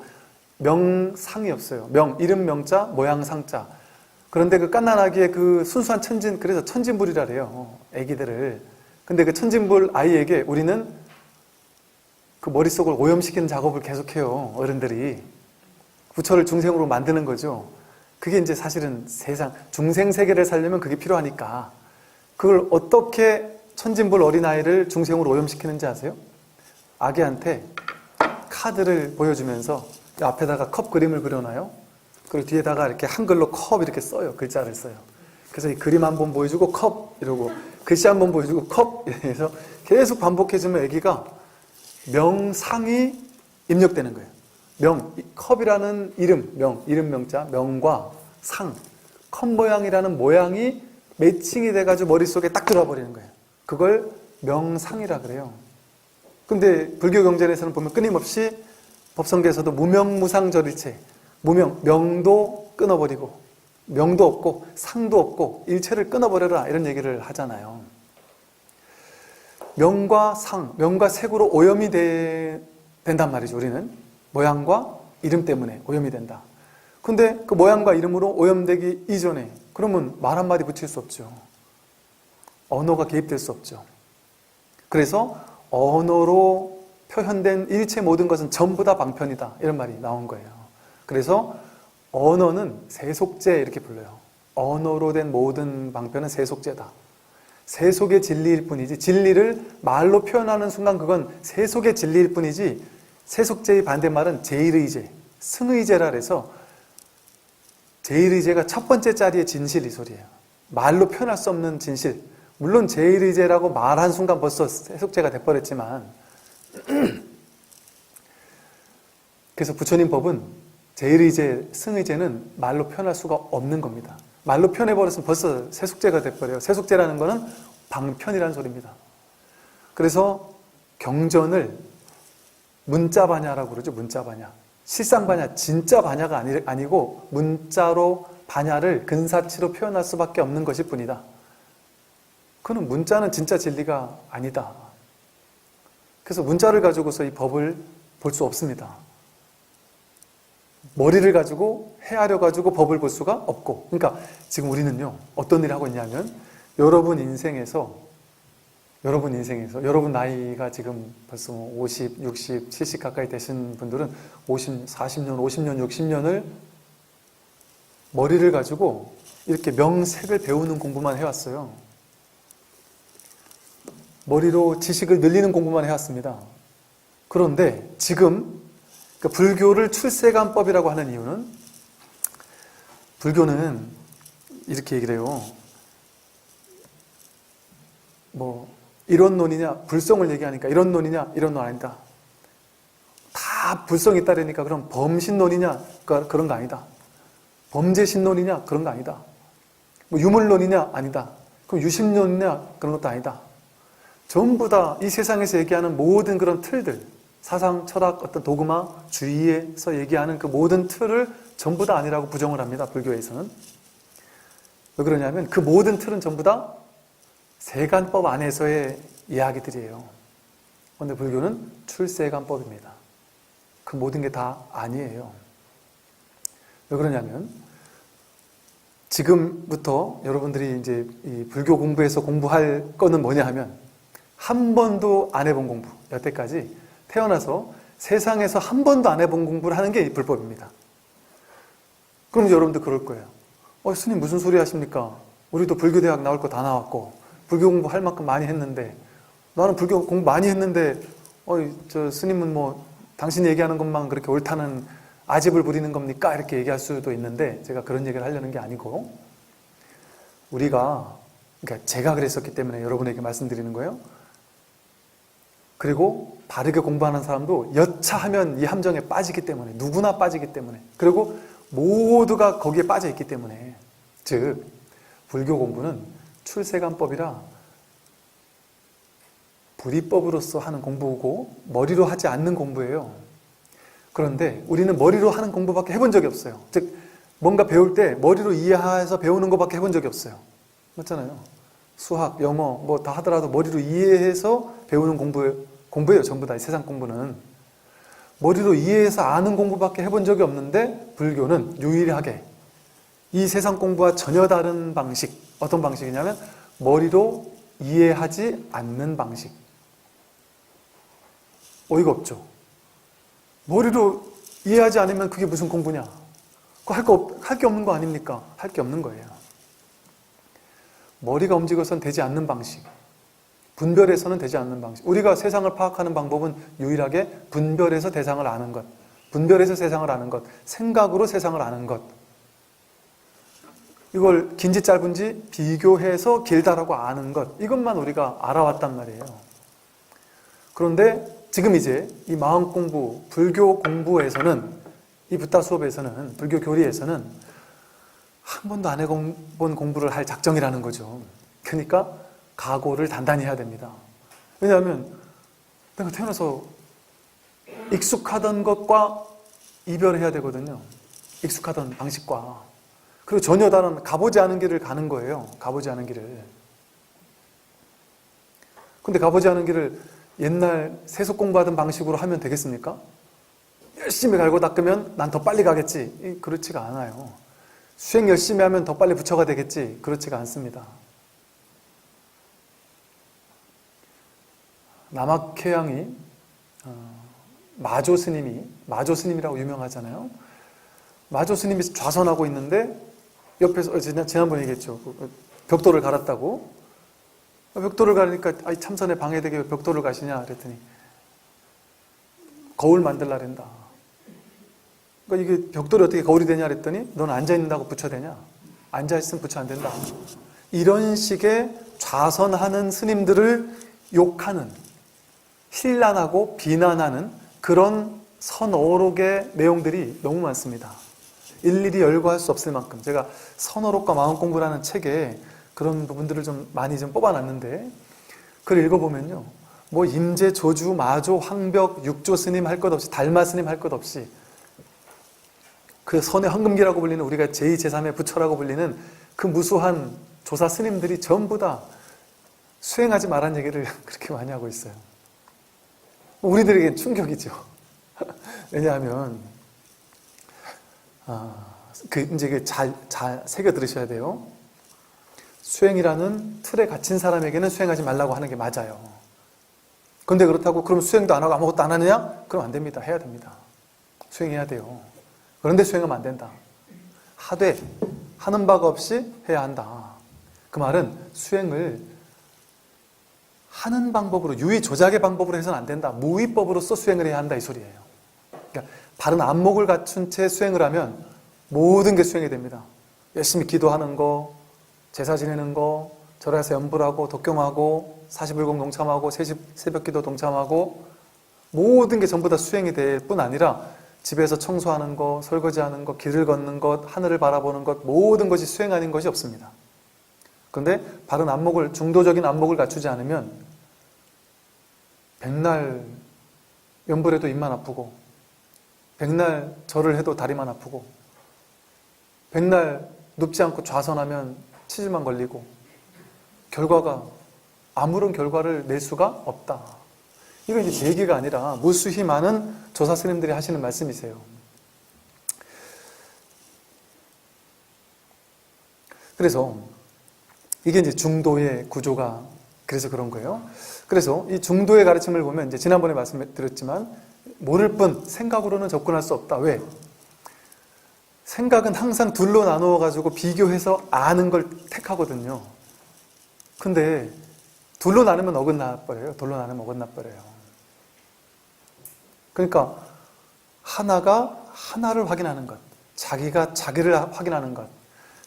명상이 없어요. 이름 명자, 모양 상자. 그런데 그 깐난아기의 그 순수한 그래서 천진불이라 그래요. 애기들을. 근데 그 천진불 아이에게 우리는 그 머릿속을 오염시키는 작업을 계속해요. 어른들이. 부처를 중생으로 만드는 거죠. 그게 이제 사실은 중생 세계를 살려면 그게 필요하니까. 그걸 어떻게 천진불 어린아이를 중생으로 오염시키는지 아세요? 아기한테 카드를 보여주면서 앞에다가 컵 그림을 그려놔요. 그리고 뒤에다가 이렇게 한글로 컵 이렇게 써요. 글자를 써요. 그래서 이 그림 한 번 보여주고 컵 이러고 글씨 한 번 보여주고 컵 이래서 계속 반복해주면 아기가 명상이 입력되는 거예요. 컵이라는 이름 명자, 명과 상, 컵 모양이라는 모양이 매칭이 돼가지고 머릿속에 딱 들어와 버리는 거예요. 그걸 명상이라 그래요. 근데 불교 경전에서는 보면 끊임없이 법성계에서도 무명무상절일체, 명도 끊어버리고 명도 없고 상도 없고 일체를 끊어버려라 이런 얘기를 하잖아요. 명과 색으로 오염이 된단 말이죠. 우리는 모양과 이름 때문에 오염이 된다. 근데 그 모양과 이름으로 오염되기 이전에 그러면 말 한마디 붙일 수 없죠. 언어가 개입될 수 없죠. 그래서 언어로 표현된 일체 모든 것은 전부 다 방편이다 이런 말이 나온 거예요. 그래서 언어는 세속제 이렇게 불러요. 언어로 된 모든 방편은 세속제다. 세속의 진리일 뿐이지 진리를 말로 표현하는 순간 그건 세속의 진리일 뿐이지 세속제의 반대말은 제일의제, 승의제라 해서 제일의제가 첫 번째 자리의 진실 이 소리예요. 말로 표현할 수 없는 진실. 물론 제일의제라고 말한 순간 벌써 세속제가 돼버렸지만 그래서 부처님 법은 제일의제, 승의제는 말로 표현할 수가 없는 겁니다. 말로 표현해버렸으면 벌써 세속제가 돼버려요. 세속제라는 거는 방편이라는 소리입니다. 그래서 경전을 문자반야라고 그러죠. 문자반야. 실상반야, 진짜 반야가 아니고 문자로 반야를 근사치로 표현할 수밖에 없는 것일 뿐이다. 그는 문자는 진짜 진리가 아니다. 그래서 문자를 가지고서 이 법을 볼 수 없습니다. 머리를 가지고 헤아려 가지고 법을 볼 수가 없고, 그러니까 지금 우리는요 어떤 일을 하고 있냐면 여러분 인생에서 여러분 나이가 지금 벌써 50, 60, 70 가까이 되신 분들은 40년, 50년, 60년을 머리를 가지고 이렇게 명색을 배우는 공부만 해왔어요. 머리로 지식을 늘리는 공부만 해왔습니다. 그런데 지금 그러니까 불교를 출세관법이라고 하는 이유는 불교는 이렇게 얘기를 해요. 뭐 이론론이냐 불성을 얘기하니까 이론론이냐 이론론 아니다. 다 불성이 있다라니까 그럼 범신론이냐 그런 거 아니다. 범죄신론이냐 그런 거 아니다. 뭐 유물론이냐 아니다. 그럼 유심론이냐 그런 것도 아니다. 전부 다 이 세상에서 얘기하는 모든 그런 틀들, 사상, 철학, 어떤 도그마, 주의에서 얘기하는 그 모든 틀을 전부 다 아니라고 부정을 합니다. 불교에서는. 왜 그러냐면 그 모든 틀은 전부 다 세간법 안에서의 이야기들이에요. 그런데 불교는 출세간법입니다. 그 모든 게 다 아니에요. 왜 그러냐면 지금부터 여러분들이 이제 이 불교 공부에서 공부할 거는 뭐냐 하면 한 번도 안 해본 공부, 여태까지 태어나서 세상에서 한 번도 안 해본 공부를 하는 게 불법입니다. 그럼 여러분들 그럴 거예요. 스님 무슨 소리 하십니까? 우리도 불교대학 나올 거 다 나왔고 불교 공부할 만큼 많이 했는데 나는 불교 공부 많이 했는데 저 스님은 뭐 당신이 얘기하는 것만 그렇게 옳다는 아집을 부리는 겁니까? 이렇게 얘기할 수도 있는데 제가 그런 얘기를 하려는 게 아니고 그러니까 제가 그랬었기 때문에 여러분에게 말씀드리는 거예요. 그리고 바르게 공부하는 사람도 여차하면 이 함정에 빠지기 때문에 누구나 빠지기 때문에 그리고 모두가 거기에 빠져 있기 때문에 즉 불교 공부는 출세간법이라 불이법으로서 하는 공부고 머리로 하지 않는 공부예요. 그런데 우리는 머리로 하는 공부밖에 해본 적이 없어요. 즉 뭔가 배울 때 머리로 이해해서 배우는 것밖에 해본 적이 없어요. 맞잖아요. 수학, 영어 뭐 다 하더라도 머리로 이해해서 배우는 공부예요. 전부 다 세상 공부는 머리로 이해해서 아는 공부밖에 해본 적이 없는데 불교는 유일하게 이 세상 공부와 전혀 다른 방식, 어떤 방식이냐면 머리로 이해하지 않는 방식. 어이가 없죠. 머리로 이해하지 않으면 그게 무슨 공부냐? 할 게 없는 거 아닙니까? 할 게 없는 거예요. 머리가 움직여서는 되지 않는 방식, 분별해서는 되지 않는 방식. 우리가 세상을 파악하는 방법은 유일하게 분별해서 대상을 아는 것, 분별해서 세상을 아는 것, 생각으로 세상을 아는 것. 이걸 긴지 짧은지 비교해서 길다라고 아는 것, 이것만 우리가 알아왔단 말이에요. 그런데 지금 이제 이 마음 공부, 불교 공부에서는, 이 붓다 수업에서는, 불교 교리에서는 한 번도 안 해본 공부를 할 작정이라는 거죠. 그러니까 각오를 단단히 해야 됩니다. 왜냐하면 내가 태어나서 익숙하던 것과 이별해야 되거든요. 익숙하던 방식과. 그리고 전혀 다른 가보지 않은 길을 가는 거예요. 가보지 않은 길을. 근데 가보지 않은 길을 옛날 세속 공부하던 방식으로 하면 되겠습니까? 열심히 갈고 닦으면 난 더 빨리 가겠지. 그렇지가 않아요. 수행 열심히 하면 더 빨리 부처가 되겠지. 그렇지가 않습니다. 남학회양이 마조 스님이라고 유명하잖아요. 마조 스님이 좌선하고 있는데 옆에서 지난번에 얘기했죠. 벽돌을 갈았다고. 벽돌을 가니까 참선에 방해되게 왜 벽돌을 가시냐 그랬더니 거울 만들라 그랬다. 그러니까 이게 벽돌이 어떻게 거울이 되냐 그랬더니 넌 앉아있는다고 부처 되냐? 앉아있으면 부처 안 된다. 이런 식의 좌선하는 스님들을 욕하는, 힐난하고 비난하는 그런 선어록의 내용들이 너무 많습니다. 일일이 열거할 수 없을 만큼 제가 선어록과 마음공부라는 책에 그런 부분들을 좀 많이 뽑아놨는데 그걸 읽어보면요, 뭐 임재, 조주, 마조, 황벽, 육조 스님 할 것 없이, 달마 스님 할 것 없이 그 선의 황금기라고 불리는, 우리가 제2, 제3의 부처라고 불리는 그 무수한 조사 스님들이 전부 다 수행하지 말란 얘기를 그렇게 많이 하고 있어요. 우리들에겐 충격이죠. 왜냐하면 이제 잘 새겨 들으셔야 돼요. 수행이라는 틀에 갇힌 사람에게는 수행하지 말라고 하는 게 맞아요. 근데 그렇다고 그럼 수행도 안 하고 아무것도 안 하느냐? 그럼 안 됩니다. 해야 됩니다. 수행해야 돼요. 그런데 수행하면 안 된다. 하되 하는 바가 없이 해야 한다. 그 말은 수행을 하는 방법으로, 유의 조작의 방법으로 해서는 안 된다. 무위법으로서 수행을 해야 한다 이 소리예요. 그러니까 바른 안목을 갖춘 채 수행을 하면 모든 게 수행이 됩니다. 열심히 기도하는 거, 제사 지내는 거, 절에서 염불하고 독경하고 사시불공 동참하고 새벽기도 동참하고 모든 게 전부 다 수행이 될 뿐 아니라 집에서 청소하는 거, 설거지하는 거, 길을 걷는 것, 하늘을 바라보는 것, 모든 것이 수행 아닌 것이 없습니다. 그런데 바른 안목을, 중도적인 안목을 갖추지 않으면 백날 염불해도 입만 아프고, 백날 절을 해도 다리만 아프고, 백날 눕지 않고 좌선하면 치질만 걸리고, 결과가 아무런 결과를 낼 수가 없다. 이건 이제 제 얘기가 아니라 무수히 많은 조사 스님들이 하시는 말씀이세요. 그래서 이게 이제 중도의 구조가 그래서 그런 거예요. 그래서 이 중도의 가르침을 보면 이제 지난번에 말씀드렸지만 모를 뿐 생각으로는 접근할 수 없다. 왜? 생각은 항상 둘로 나누어 가지고 비교해서 아는 걸 택하거든요. 근데 둘로 나누면 어긋나 버려요. 둘로 나누면 어긋나 버려요. 그러니까 하나가 하나를 확인하는 것, 자기가 자기를 확인하는 것.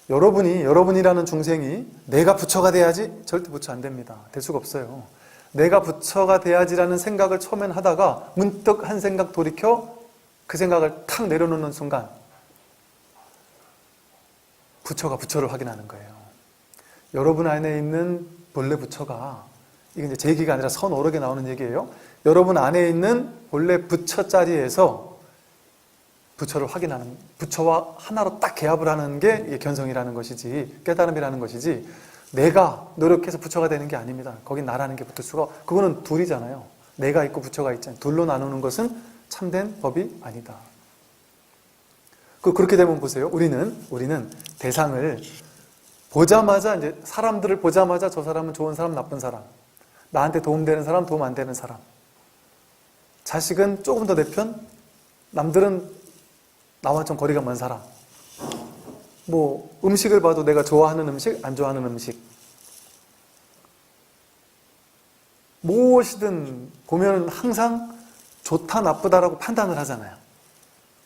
여러분이라는 중생이 내가 부처가 돼야지? 절대 부처 안 됩니다. 될 수가 없어요. 내가 부처가 돼야지라는 생각을 처음엔 하다가 문득 한 생각 돌이켜 그 생각을 탁 내려놓는 순간 부처가 부처를 확인하는 거예요. 여러분 안에 있는 본래 부처가, 이게 이제 제 얘기가 아니라 선어록에 나오는 얘기예요. 여러분 안에 있는 본래 부처 자리에서 부처를 확인하는, 부처와 하나로 딱 개합을 하는 게 이게 견성이라는 것이지, 깨달음이라는 것이지, 내가 노력해서 부처가 되는 게 아닙니다. 거긴 나라는 게 붙을 수가, 그거는 둘이잖아요. 내가 있고 부처가 있잖아요. 둘로 나누는 것은 참된 법이 아니다. 그렇게 되면 보세요. 우리는 대상을 보자마자, 이제 사람들을 보자마자 저 사람은 좋은 사람, 나쁜 사람, 나한테 도움되는 사람, 도움 안 되는 사람, 자식은 조금 더 내 편, 남들은 나와 좀 거리가 먼 사람, 뭐 음식을 봐도 내가 좋아하는 음식, 안 좋아하는 음식, 무엇이든 보면 항상 좋다, 나쁘다라고 판단을 하잖아요.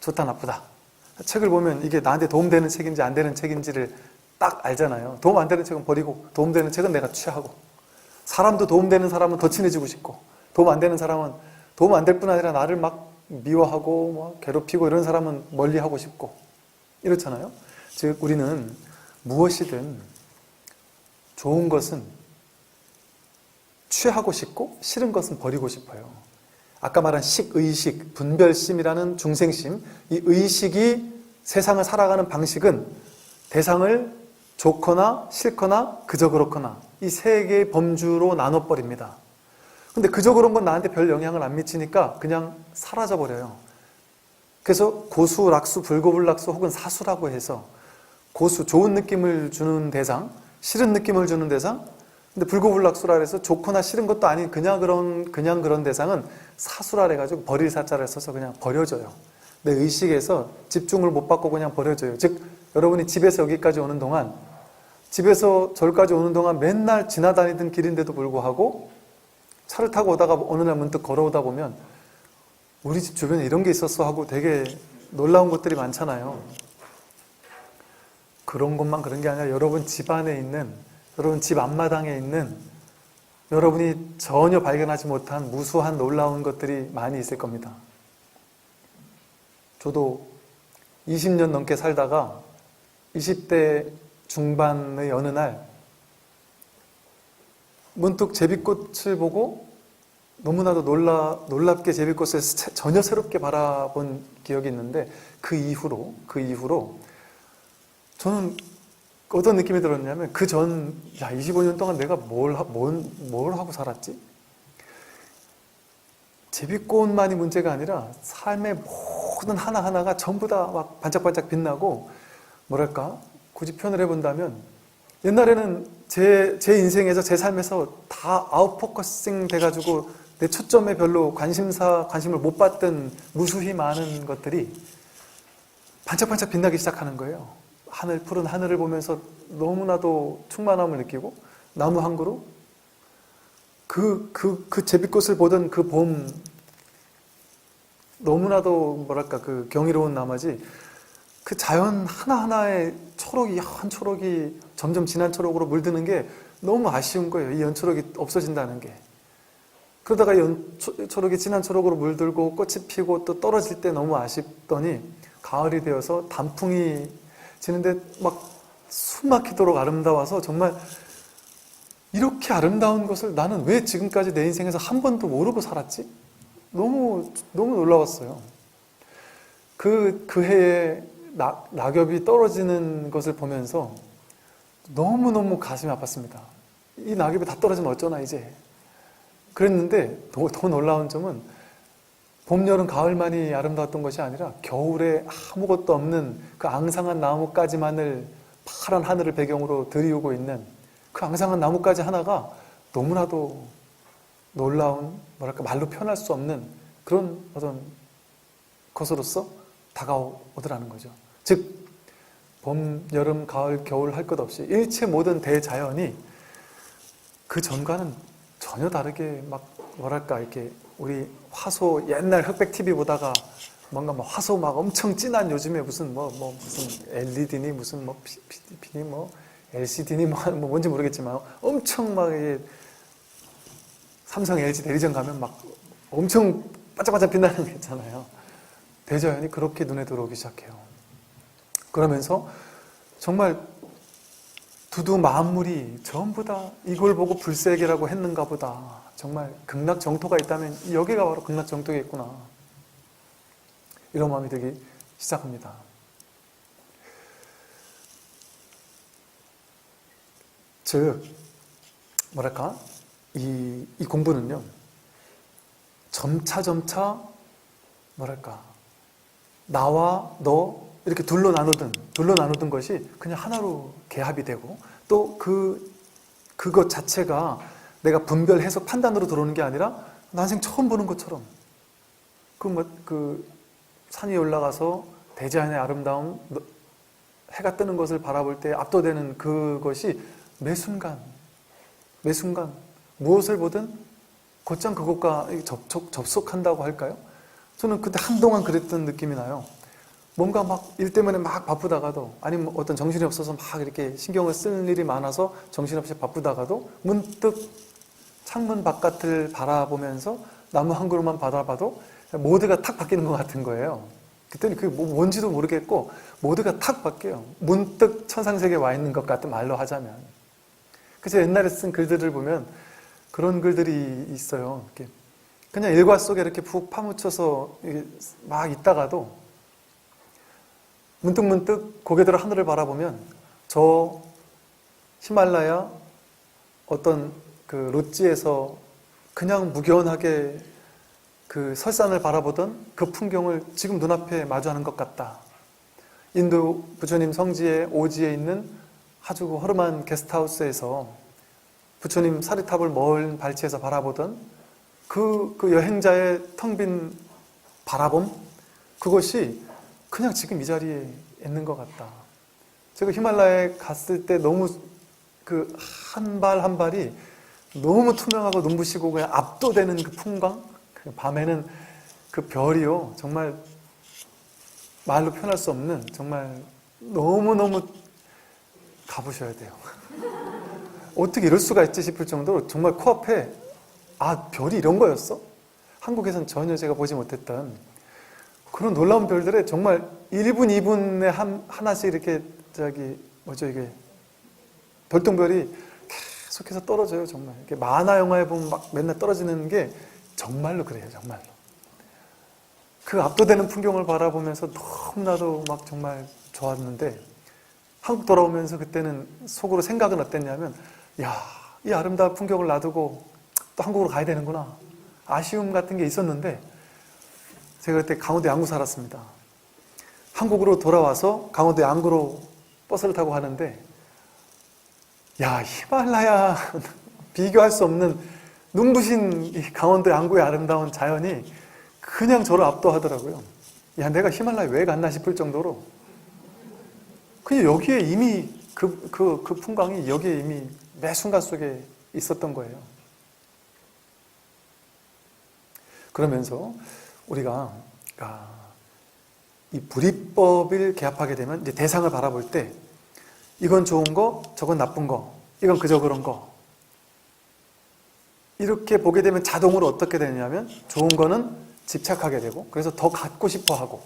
좋다, 나쁘다. 책을 보면 이게 나한테 도움되는 책인지 안 되는 책인지를 딱 알잖아요. 도움 안 되는 책은 버리고 도움되는 책은 내가 취하고, 사람도 도움되는 사람은 더 친해지고 싶고, 도움 안 되는 사람은 도움 안 될 뿐 아니라 나를 막 미워하고 뭐 괴롭히고 이런 사람은 멀리하고 싶고 이렇잖아요. 즉 우리는 무엇이든 좋은 것은 취하고 싶고 싫은 것은 버리고 싶어요. 아까 말한 식의식, 분별심이라는 중생심, 이 의식이 세상을 살아가는 방식은 대상을 좋거나 싫거나 그저 그렇거나 이 세 개의 범주로 나눠버립니다. 근데 그저 그런 건 나한테 별 영향을 안 미치니까 그냥 사라져버려요. 그래서 고수, 락수, 불고불락수 혹은 사수라고 해서 고수, 좋은 느낌을 주는 대상, 싫은 느낌을 주는 대상, 근데 불고불락수라 해서 좋거나 싫은 것도 아닌 그냥 그런 대상은 사수라 해가지고 버릴 사자를 써서 그냥 버려져요. 내 의식에서 집중을 못 받고 그냥 버려져요. 즉 여러분이 집에서 여기까지 오는 동안, 집에서 저기까지 오는 동안 맨날 지나다니던 길인데도 불구하고 차를 타고 오다가 어느 날 문득 걸어오다 보면 우리 집 주변에 이런 게 있었어 하고 되게 놀라운 것들이 많잖아요. 그런 것만 그런 게 아니라 여러분 집 안에 있는, 여러분 집 앞마당에 있는 여러분이 전혀 발견하지 못한 무수한 놀라운 것들이 많이 있을 겁니다. 저도 20년 넘게 살다가 20대 중반의 어느 날 문득 제비꽃을 보고 너무나도 놀랍게 제비꽃을 전혀 새롭게 바라본 기억이 있는데 그 이후로 저는 어떤 느낌이 들었냐면 25년 동안 내가 뭘 하고 살았지? 제비꽃만이 문제가 아니라 삶의 모든 하나하나가 전부 다 막 반짝반짝 빛나고, 뭐랄까 굳이 표현을 해본다면 옛날에는 제 인생에서 제 삶에서 다 아웃포커싱 돼가지고 내 초점에 별로 관심을 못 받던 무수히 많은 것들이 반짝반짝 빛나기 시작하는 거예요. 푸른 하늘을 보면서 너무나도 충만함을 느끼고, 나무 한 그루, 그 제비꽃을 보던 그 봄, 너무나도 뭐랄까 그 경이로운 나머지 그 자연 하나하나의 초록이, 연 초록이 점점 진한 초록으로 물드는 게 너무 아쉬운 거예요. 이 연초록이 없어진다는 게. 그러다가 연초록이 진한 초록으로 물들고 꽃이 피고 또 떨어질 때 너무 아쉽더니 가을이 되어서 단풍이 지는데 막 숨막히도록 아름다워서 정말 이렇게 아름다운 것을 나는 왜 지금까지 내 인생에서 한 번도 모르고 살았지? 너무 놀라웠어요. 그 해에 낙엽이 떨어지는 것을 보면서 너무너무 가슴이 아팠습니다. 이 낙엽이 다 떨어지면 어쩌나 이제. 그랬는데 더 놀라운 점은 봄, 여름, 가을만이 아름다웠던 것이 아니라 겨울에 아무것도 없는 그 앙상한 나뭇가지만을 파란 하늘을 배경으로 들이우고 있는 그 앙상한 나뭇가지 하나가 너무나도 놀라운, 뭐랄까 말로 표현할 수 없는 그런 어떤 것으로서 다가오더라는 거죠. 즉 봄, 여름, 가을, 겨울 할 것 없이 일체 모든 대자연이 그 전과는 전혀 다르게 막 뭐랄까 이렇게 우리 화소 옛날 흑백 TV 보다가 뭔가 막 화소 막 엄청 진한 요즘에 무슨 무슨 LED니 무슨 PD니 LCD니 뭔지 모르겠지만 엄청 막 삼성 LG 대리점 가면 막 엄청 반짝반짝 빛나는 게 있잖아요. 대자연이 그렇게 눈에 들어오기 시작해요. 그러면서 정말 두두 만물이 전부 다 이걸 보고 불세계라고 했는가 보다. 정말 극락정토가 있다면 여기가 바로 극락정토겠구나. 이런 마음이 들기 시작합니다. 즉 뭐랄까 이 공부는요 점차 뭐랄까 나와 너 이렇게 둘로 나누던 것이 그냥 하나로 개합이 되고 또 그것 자체가 내가 분별, 해석, 판단으로 들어오는 게 아니라 난생 처음 보는 것처럼 그 산 위에 올라가서 대자연의 아름다움, 해가 뜨는 것을 바라볼 때 압도되는 그것이 매 순간 무엇을 보든 곧장 그것과 접속한다고 할까요? 저는 그때 한동안 그랬던 느낌이 나요. 뭔가 막 일 때문에 막 바쁘다가도 아니면 어떤 정신이 없어서 막 이렇게 신경을 쓸 일이 많아서 정신없이 바쁘다가도 문득 창문 바깥을 바라보면서 나무 한 그루만 바라봐도 모드가 탁 바뀌는 것 같은 거예요. 그때는 그게 뭔지도 모르겠고 모드가 탁 바뀌어요. 문득 천상세계에 와 있는 것 같은 말로 하자면. 그래서 옛날에 쓴 글들을 보면 그런 글들이 있어요. 이렇게 그냥 일과 속에 이렇게 푹 파묻혀서 막 있다가도 문득 고개 들어 하늘을 바라보면 저 히말라야 어떤 그 롯지에서 그냥 무견하게 그 설산을 바라보던 그 풍경을 지금 눈앞에 마주하는 것 같다. 인도 부처님 성지의 오지에 있는 아주 허름한 게스트하우스에서 부처님 사리탑을 먼 발치에서 바라보던 그 여행자의 텅 빈 바라봄, 그것이 그냥 지금 이 자리에 있는 것 같다. 제가 히말라야에 갔을 때 너무 그 한 발 한 발이 너무 투명하고 눈부시고 그냥 압도되는 그 풍광, 밤에는 그 별이요 정말 말로 표현할 수 없는 정말 너무너무 가보셔야 돼요. 어떻게 이럴 수가 있지 싶을 정도로 정말 코앞에 별이 이런 거였어? 한국에선 전혀 제가 보지 못했던 그런 놀라운 별들에 정말 1분, 2분에 하나씩 이렇게 이게 별똥별이 계속해서 떨어져요. 정말 이렇게 만화 영화에 보면 막 맨날 떨어지는 게 정말로 그래요. 정말로 그 압도되는 풍경을 바라보면서 너무나도 막 정말 좋았는데 한국 돌아오면서 그때는 속으로 생각은 어땠냐면 이 아름다운 풍경을 놔두고 또 한국으로 가야 되는구나. 아쉬움 같은 게 있었는데 제가 그때 강원도 양구 살았습니다. 한국으로 돌아와서 강원도 양구로 버스를 타고 가는데 히말라야 비교할 수 없는 눈부신 이 강원도 양구의 아름다운 자연이 그냥 저를 압도하더라고요. 내가 히말라야 왜 갔나 싶을 정도로 그냥 여기에 이미 그 풍광이 여기에 이미 매 순간 속에 있었던 거예요. 그러면서 우리가 이 불이법을 개합하게 되면 이제 대상을 바라볼 때 이건 좋은 거, 저건 나쁜 거, 이건 그저 그런 거 이렇게 보게 되면 자동으로 어떻게 되냐면 좋은 거는 집착하게 되고 그래서 더 갖고 싶어 하고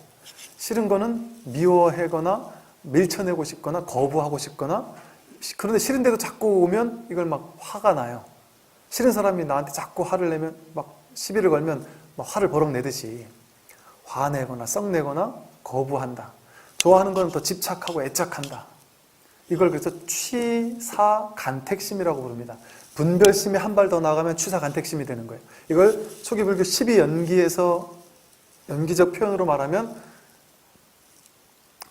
싫은 거는 미워하거나 밀쳐내고 싶거나 거부하고 싶거나 그런데 싫은데도 자꾸 오면 이걸 막 화가 나요. 싫은 사람이 나한테 자꾸 화를 내면 막 시비를 걸면 막 화를 버럭 내듯이 화내거나 썩내거나 거부한다. 좋아하는 거는 더 집착하고 애착한다. 이걸 그래서 취사간택심이라고 부릅니다. 분별심이 한 발 더 나가면 취사간택심이 되는 거예요. 이걸 초기불교 12연기에서 연기적 표현으로 말하면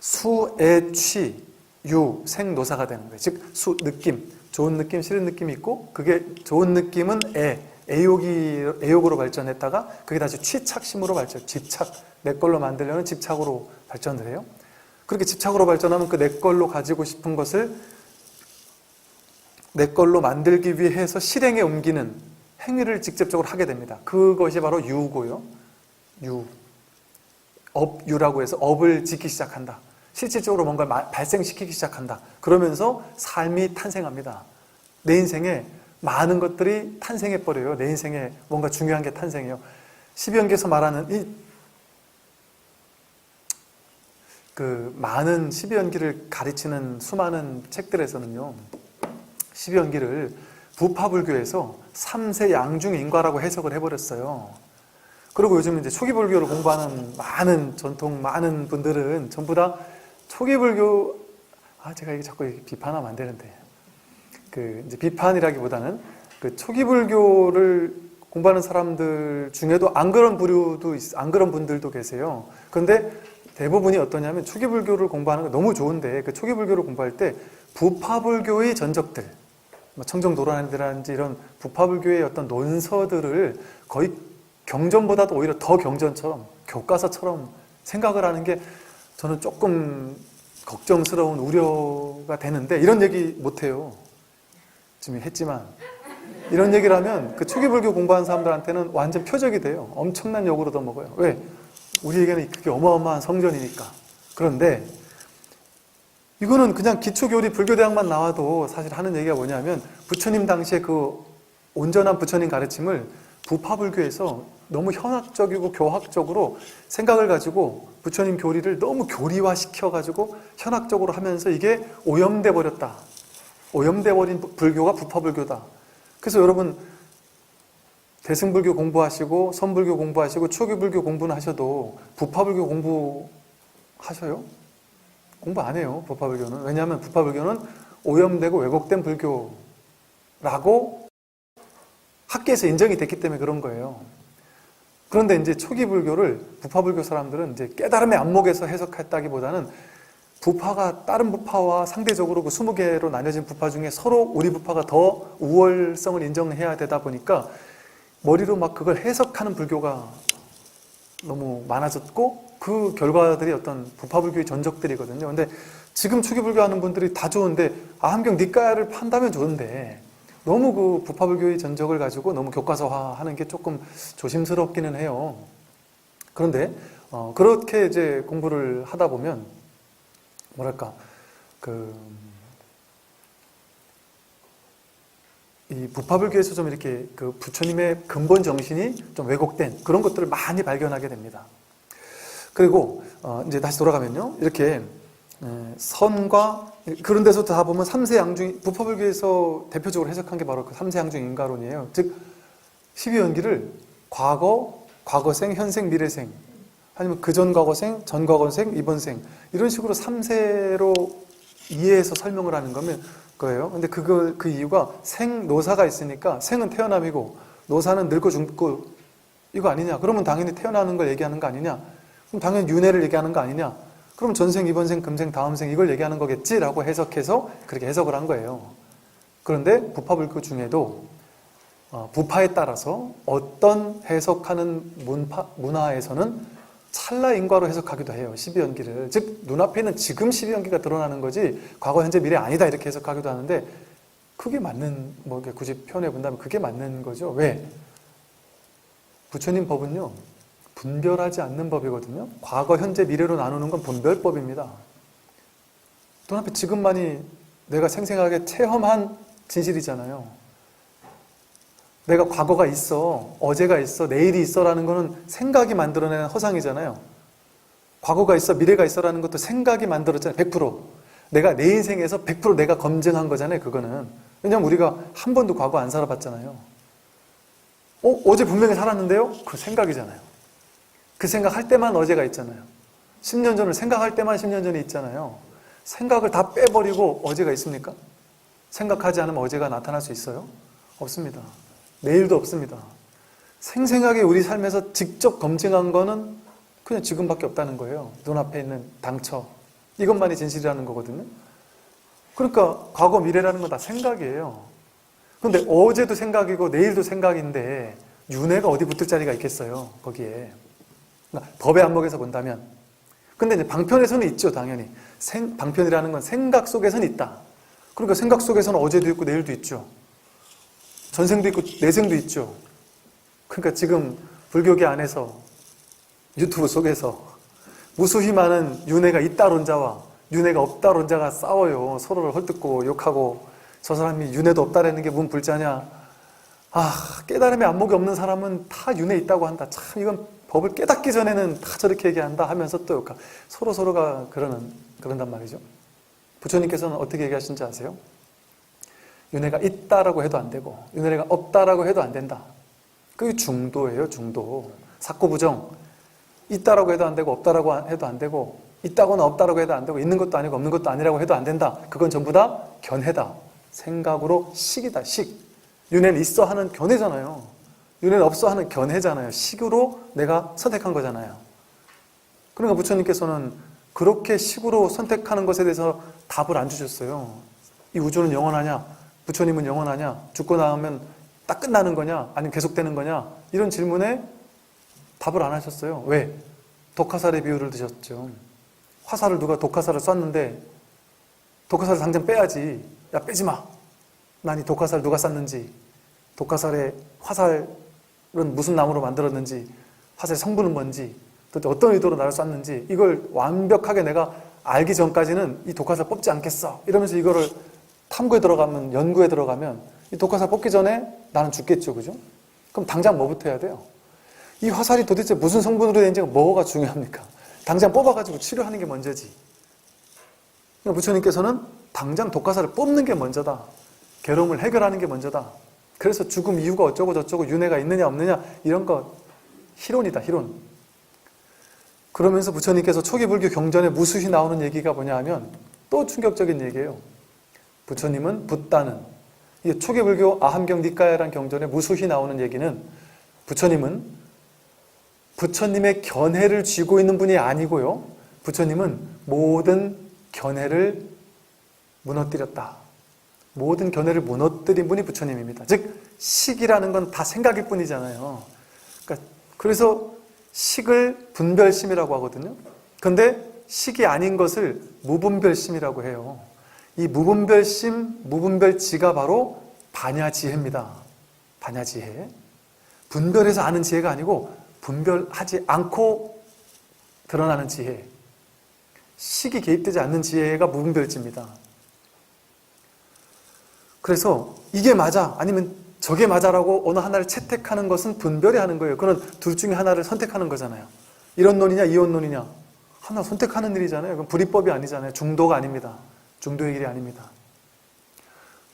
수애취 유생노사가 되는 거예요. 즉 수, 느낌, 좋은 느낌, 싫은 느낌이 있고 그게 좋은 느낌은 애, 애욕으로 발전했다가 그게 다시 취착심으로 집착, 내 걸로 만들려는 집착으로 발전을 해요. 그렇게 집착으로 발전하면 그 내 걸로 가지고 싶은 것을 내 걸로 만들기 위해서 실행에 옮기는 행위를 직접적으로 하게 됩니다. 그것이 바로 유고요. 업유라고 해서 업을 짓기 시작한다. 실질적으로 뭔가를 발생시키기 시작한다. 그러면서 삶이 탄생합니다. 내 인생에 많은 것들이 탄생해버려요. 내 인생에 뭔가 중요한 게 탄생해요. 12연기에서 말하는 많은 12연기를 가르치는 수많은 책들에서는요, 12연기를 부파불교에서 3세 양중인과라고 해석을 해버렸어요. 그리고 요즘 이제 초기불교를 공부하는 많은 분들은 전부 다 초기불교, 제가 이게 자꾸 비판하면 안 되는데, 이제 비판이라기보다는 초기불교를 공부하는 사람들 중에도 안 그런 분들도 계세요. 그런데 대부분이 어떠냐면 초기불교를 공부하는 거 너무 좋은데 그 초기불교를 공부할 때 부파불교의 전적들, 청정도론이라든지 이런 부파불교의 어떤 논서들을 거의 경전보다도 오히려 더 경전처럼, 교과서처럼 생각을 하는 게 저는 조금 걱정스러운 우려가 되는데, 이런 얘기 못해요. 지금 했지만 이런 얘기를 하면 그 초기불교 공부하는 사람들한테는 완전 표적이 돼요. 엄청난 욕으로 더 먹어요. 왜? 우리에게는 그게 어마어마한 성전이니까. 그런데 이거는 그냥 기초교리 불교대학만 나와도 사실 하는 얘기가 뭐냐면, 부처님 당시에 그 온전한 부처님 가르침을 부파불교에서 너무 현학적이고 교학적으로 생각을 가지고 부처님 교리를 너무 교리화 시켜가지고 현학적으로 하면서 이게 오염돼 버렸다. 오염돼 버린 불교가 부파불교다. 그래서 여러분 대승불교 공부하시고 선불교 공부하시고 초기불교 공부는 하셔도 부파불교 공부하셔요? 공부 안 해요, 부파불교는. 왜냐하면 부파불교는 오염되고 왜곡된 불교라고 학계에서 인정이 됐기 때문에 그런 거예요. 그런데 이제 초기불교를 부파불교 사람들은 이제 깨달음의 안목에서 해석했다기보다는 부파가 다른 부파와 상대적으로 그 20개로 나뉘어진 부파 중에 서로 우리 부파가 더 우월성을 인정해야 되다 보니까 머리로 막 그걸 해석하는 불교가 너무 많아졌고, 그 결과들이 어떤 부파불교의 전적들이거든요. 근데 지금 초기불교 하는 분들이 다 좋은데, 함경 니까야를 판다면 좋은데 너무 그 부파불교의 전적을 가지고 너무 교과서화하는 게 조금 조심스럽기는 해요. 그런데 그렇게 이제 공부를 하다 보면 이 부파불교에서 좀 이렇게 그 부처님의 근본 정신이 좀 왜곡된 그런 것들을 많이 발견하게 됩니다. 그리고 이제 다시 돌아가면요, 이렇게 선과 그런 데서 다 보면 삼세양중, 부파불교에서 대표적으로 해석한 게 바로 그 삼세양중인과론이에요. 즉 12연기를 과거, 과거생, 현생, 미래생, 아니면 그전 과거생, 전 과거생, 이번 생, 이런 식으로 3세로 이해해서 설명을 하는 거예요. 근데 그 이유가 생노사가 있으니까 생은 태어남이고 노사는 늙고 죽고 이거 아니냐? 그러면 당연히 태어나는 걸 얘기하는 거 아니냐? 그럼 당연히 윤회를 얘기하는 거 아니냐? 그럼 전생, 이번생, 금생, 다음생 이걸 얘기하는 거겠지라고 해석해서 그렇게 해석을 한 거예요. 그런데 부파불교 중에도 부파에 따라서 어떤 해석하는 문화에서는 찰나인과로 해석하기도 해요. 12연기를. 즉 눈앞에 있는 지금 12연기가 드러나는 거지 과거, 현재, 미래 아니다 이렇게 해석하기도 하는데, 그게 맞는, 굳이 표현해 본다면 그게 맞는 거죠. 왜? 부처님 법은요, 분별하지 않는 법이거든요. 과거, 현재, 미래로 나누는 건 분별법입니다. 눈앞에 지금만이 내가 생생하게 체험한 진실이잖아요. 내가 과거가 있어, 어제가 있어, 내일이 있어라는 거는 생각이 만들어내는 허상이잖아요. 과거가 있어, 미래가 있어라는 것도 생각이 만들었잖아요. 100%. 내가 내 인생에서 100% 내가 검증한 거잖아요, 그거는. 왜냐면 우리가 한 번도 과거 안 살아봤잖아요. 어제 분명히 살았는데요? 그 생각이잖아요. 그 생각할 때만 어제가 있잖아요. 10년 전을 생각할 때만 10년 전이 있잖아요. 생각을 다 빼버리고 어제가 있습니까? 생각하지 않으면 어제가 나타날 수 있어요? 없습니다. 내일도 없습니다. 생생하게 우리 삶에서 직접 검증한 거는 그냥 지금밖에 없다는 거예요. 눈앞에 있는 당처. 이것만이 진실이라는 거거든요. 그러니까 과거, 미래라는 건 다 생각이에요. 근데 어제도 생각이고 내일도 생각인데 윤회가 어디 붙을 자리가 있겠어요, 거기에. 그러니까 법의 안목에서 본다면. 근데 이제 방편에서는 있죠, 당연히. 방편이라는 건 생각 속에서는 있다. 그러니까 생각 속에서는 어제도 있고 내일도 있죠. 전생도 있고 내생도 있죠. 그러니까 지금 불교계 안에서 유튜브 속에서 무수히 많은 윤회가 있다론자와 윤회가 없다론자가 싸워요. 서로를 헐뜯고 욕하고 저 사람이 윤회도 없다라는 게 뭔 불자냐. 깨달음의 안목이 없는 사람은 다 윤회 있다고 한다. 참 이건 법을 깨닫기 전에는 다 저렇게 얘기한다 하면서 또 욕하고 서로가 그런단 말이죠. 부처님께서는 어떻게 얘기하신지 아세요? 윤회가 있다라고 해도 안 되고 윤회가 없다라고 해도 안 된다. 그게 중도예요, 중도. 사고부정. 있다라고 해도 안 되고 없다라고 해도 안 되고 있다거나 없다라고 해도 안 되고 있는 것도 아니고 없는 것도 아니라고 해도 안 된다. 그건 전부 다 견해다. 생각으로 식이다. 식. 윤회는 있어 하는 견해잖아요. 윤회는 없어 하는 견해잖아요. 식으로 내가 선택한 거잖아요. 그러니까 부처님께서는 그렇게 식으로 선택하는 것에 대해서 답을 안 주셨어요. 이 우주는 영원하냐? 부처님은 영원하냐? 죽고 나면 딱 끝나는 거냐? 아니면 계속되는 거냐? 이런 질문에 답을 안 하셨어요. 왜? 독화살의 비유를 드셨죠. 화살을 누가 독화살을 쐈는데 독화살을 당장 빼야지. 야, 빼지 마. 난 이 독화살 누가 쐈는지, 독화살의 화살은 무슨 나무로 만들었는지, 화살의 성분은 뭔지, 또 어떤 의도로 나를 쐈는지 이걸 완벽하게 내가 알기 전까지는 이 독화살 뽑지 않겠어. 이러면서 이거를 탐구에 들어가면, 연구에 들어가면 이 독화살 뽑기 전에 나는 죽겠죠. 그죠? 그럼 당장 뭐부터 해야 돼요? 이 화살이 도대체 무슨 성분으로 되는지가 뭐가 중요합니까? 당장 뽑아가지고 치료하는 게 먼저지. 그러니까 부처님께서는 당장 독화살을 뽑는 게 먼저다. 괴로움을 해결하는 게 먼저다. 그래서 죽음 이유가 어쩌고 저쩌고 윤회가 있느냐 없느냐 이런 거 희론이다. 희론. 그러면서 부처님께서 초기 불교 경전에 무수히 나오는 얘기가 뭐냐 하면 또 충격적인 얘기예요. 부처님은 붓다는, 이게 초기 불교 아함경 니까야라는 경전에 무수히 나오는 얘기는 부처님은 부처님의 견해를 쥐고 있는 분이 아니고요. 부처님은 모든 견해를 무너뜨렸다. 모든 견해를 무너뜨린 분이 부처님입니다. 즉 식이라는 건 다 생각일 뿐이잖아요. 그러니까 그래서 식을 분별심이라고 하거든요. 그런데 식이 아닌 것을 무분별심이라고 해요. 이 무분별심, 무분별지가 바로 반야지혜입니다. 반야지혜. 분별해서 아는 지혜가 아니고 분별하지 않고 드러나는 지혜. 식이 개입되지 않는 지혜가 무분별지입니다. 그래서 이게 맞아 아니면 저게 맞아라고 어느 하나를 채택하는 것은 분별이 하는 거예요. 그건 둘 중에 하나를 선택하는 거잖아요. 이런론이냐 이원론이냐 하나 선택하는 일이잖아요. 그건 불이법이 아니잖아요. 중도가 아닙니다. 중도의 길이 아닙니다.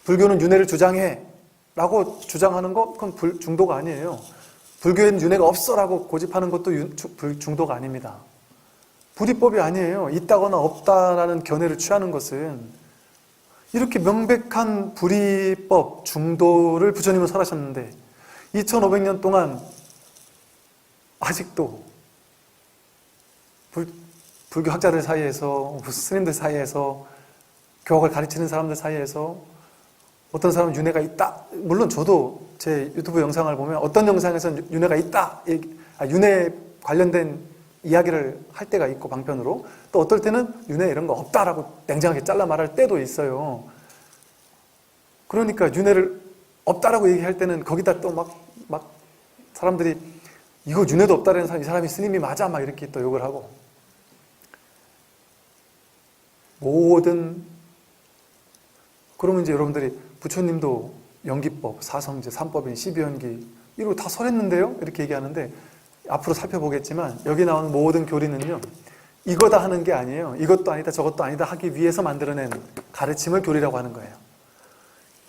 불교는 윤회를 주장해 라고 주장하는 거 그건 중도가 아니에요. 불교에는 윤회가 없어 라고 고집하는 것도 중도가 아닙니다. 불이법이 아니에요. 있다거나 없다라는 견해를 취하는 것은 이렇게 명백한 불이법, 중도를 부처님은 설하셨는데 2500년 동안 아직도 불교 학자들 사이에서, 스님들 사이에서, 교학을 가르치는 사람들 사이에서 어떤 사람은 윤회가 있다. 물론 저도 제 유튜브 영상을 보면 어떤 영상에서는 윤회가 있다. 윤회 관련된 이야기를 할 때가 있고 방편으로 또 어떨 때는 윤회 이런 거 없다라고 냉정하게 잘라 말할 때도 있어요. 그러니까 윤회를 없다라고 얘기할 때는 거기다 또 막 사람들이 이거 윤회도 없다라는 사람, 이 사람이 스님이 맞아 막 이렇게 또 욕을 하고 모든 그러면 이제 여러분들이 부처님도 연기법, 사성제, 삼법인, 12연기 이러고 다 설했는데요? 이렇게 얘기하는데 앞으로 살펴보겠지만 여기 나오는 모든 교리는요. 이거다 하는 게 아니에요. 이것도 아니다 저것도 아니다 하기 위해서 만들어낸 가르침을 교리라고 하는 거예요.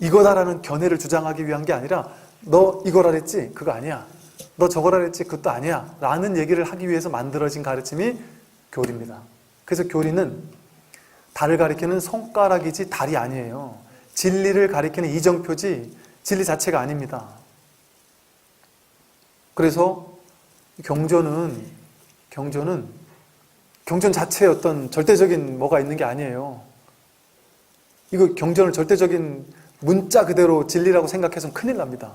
이거다라는 견해를 주장하기 위한 게 아니라 너 이거라 그랬지? 그거 아니야. 너 저거라 그랬지? 그것도 아니야. 라는 얘기를 하기 위해서 만들어진 가르침이 교리입니다. 그래서 교리는 달을 가리키는 손가락이지 달이 아니에요. 진리를 가리키는 이정표지 진리 자체가 아닙니다. 그래서 경전 자체에 어떤 절대적인 뭐가 있는 게 아니에요. 이거 경전을 절대적인 문자 그대로 진리라고 생각해서는 큰일 납니다.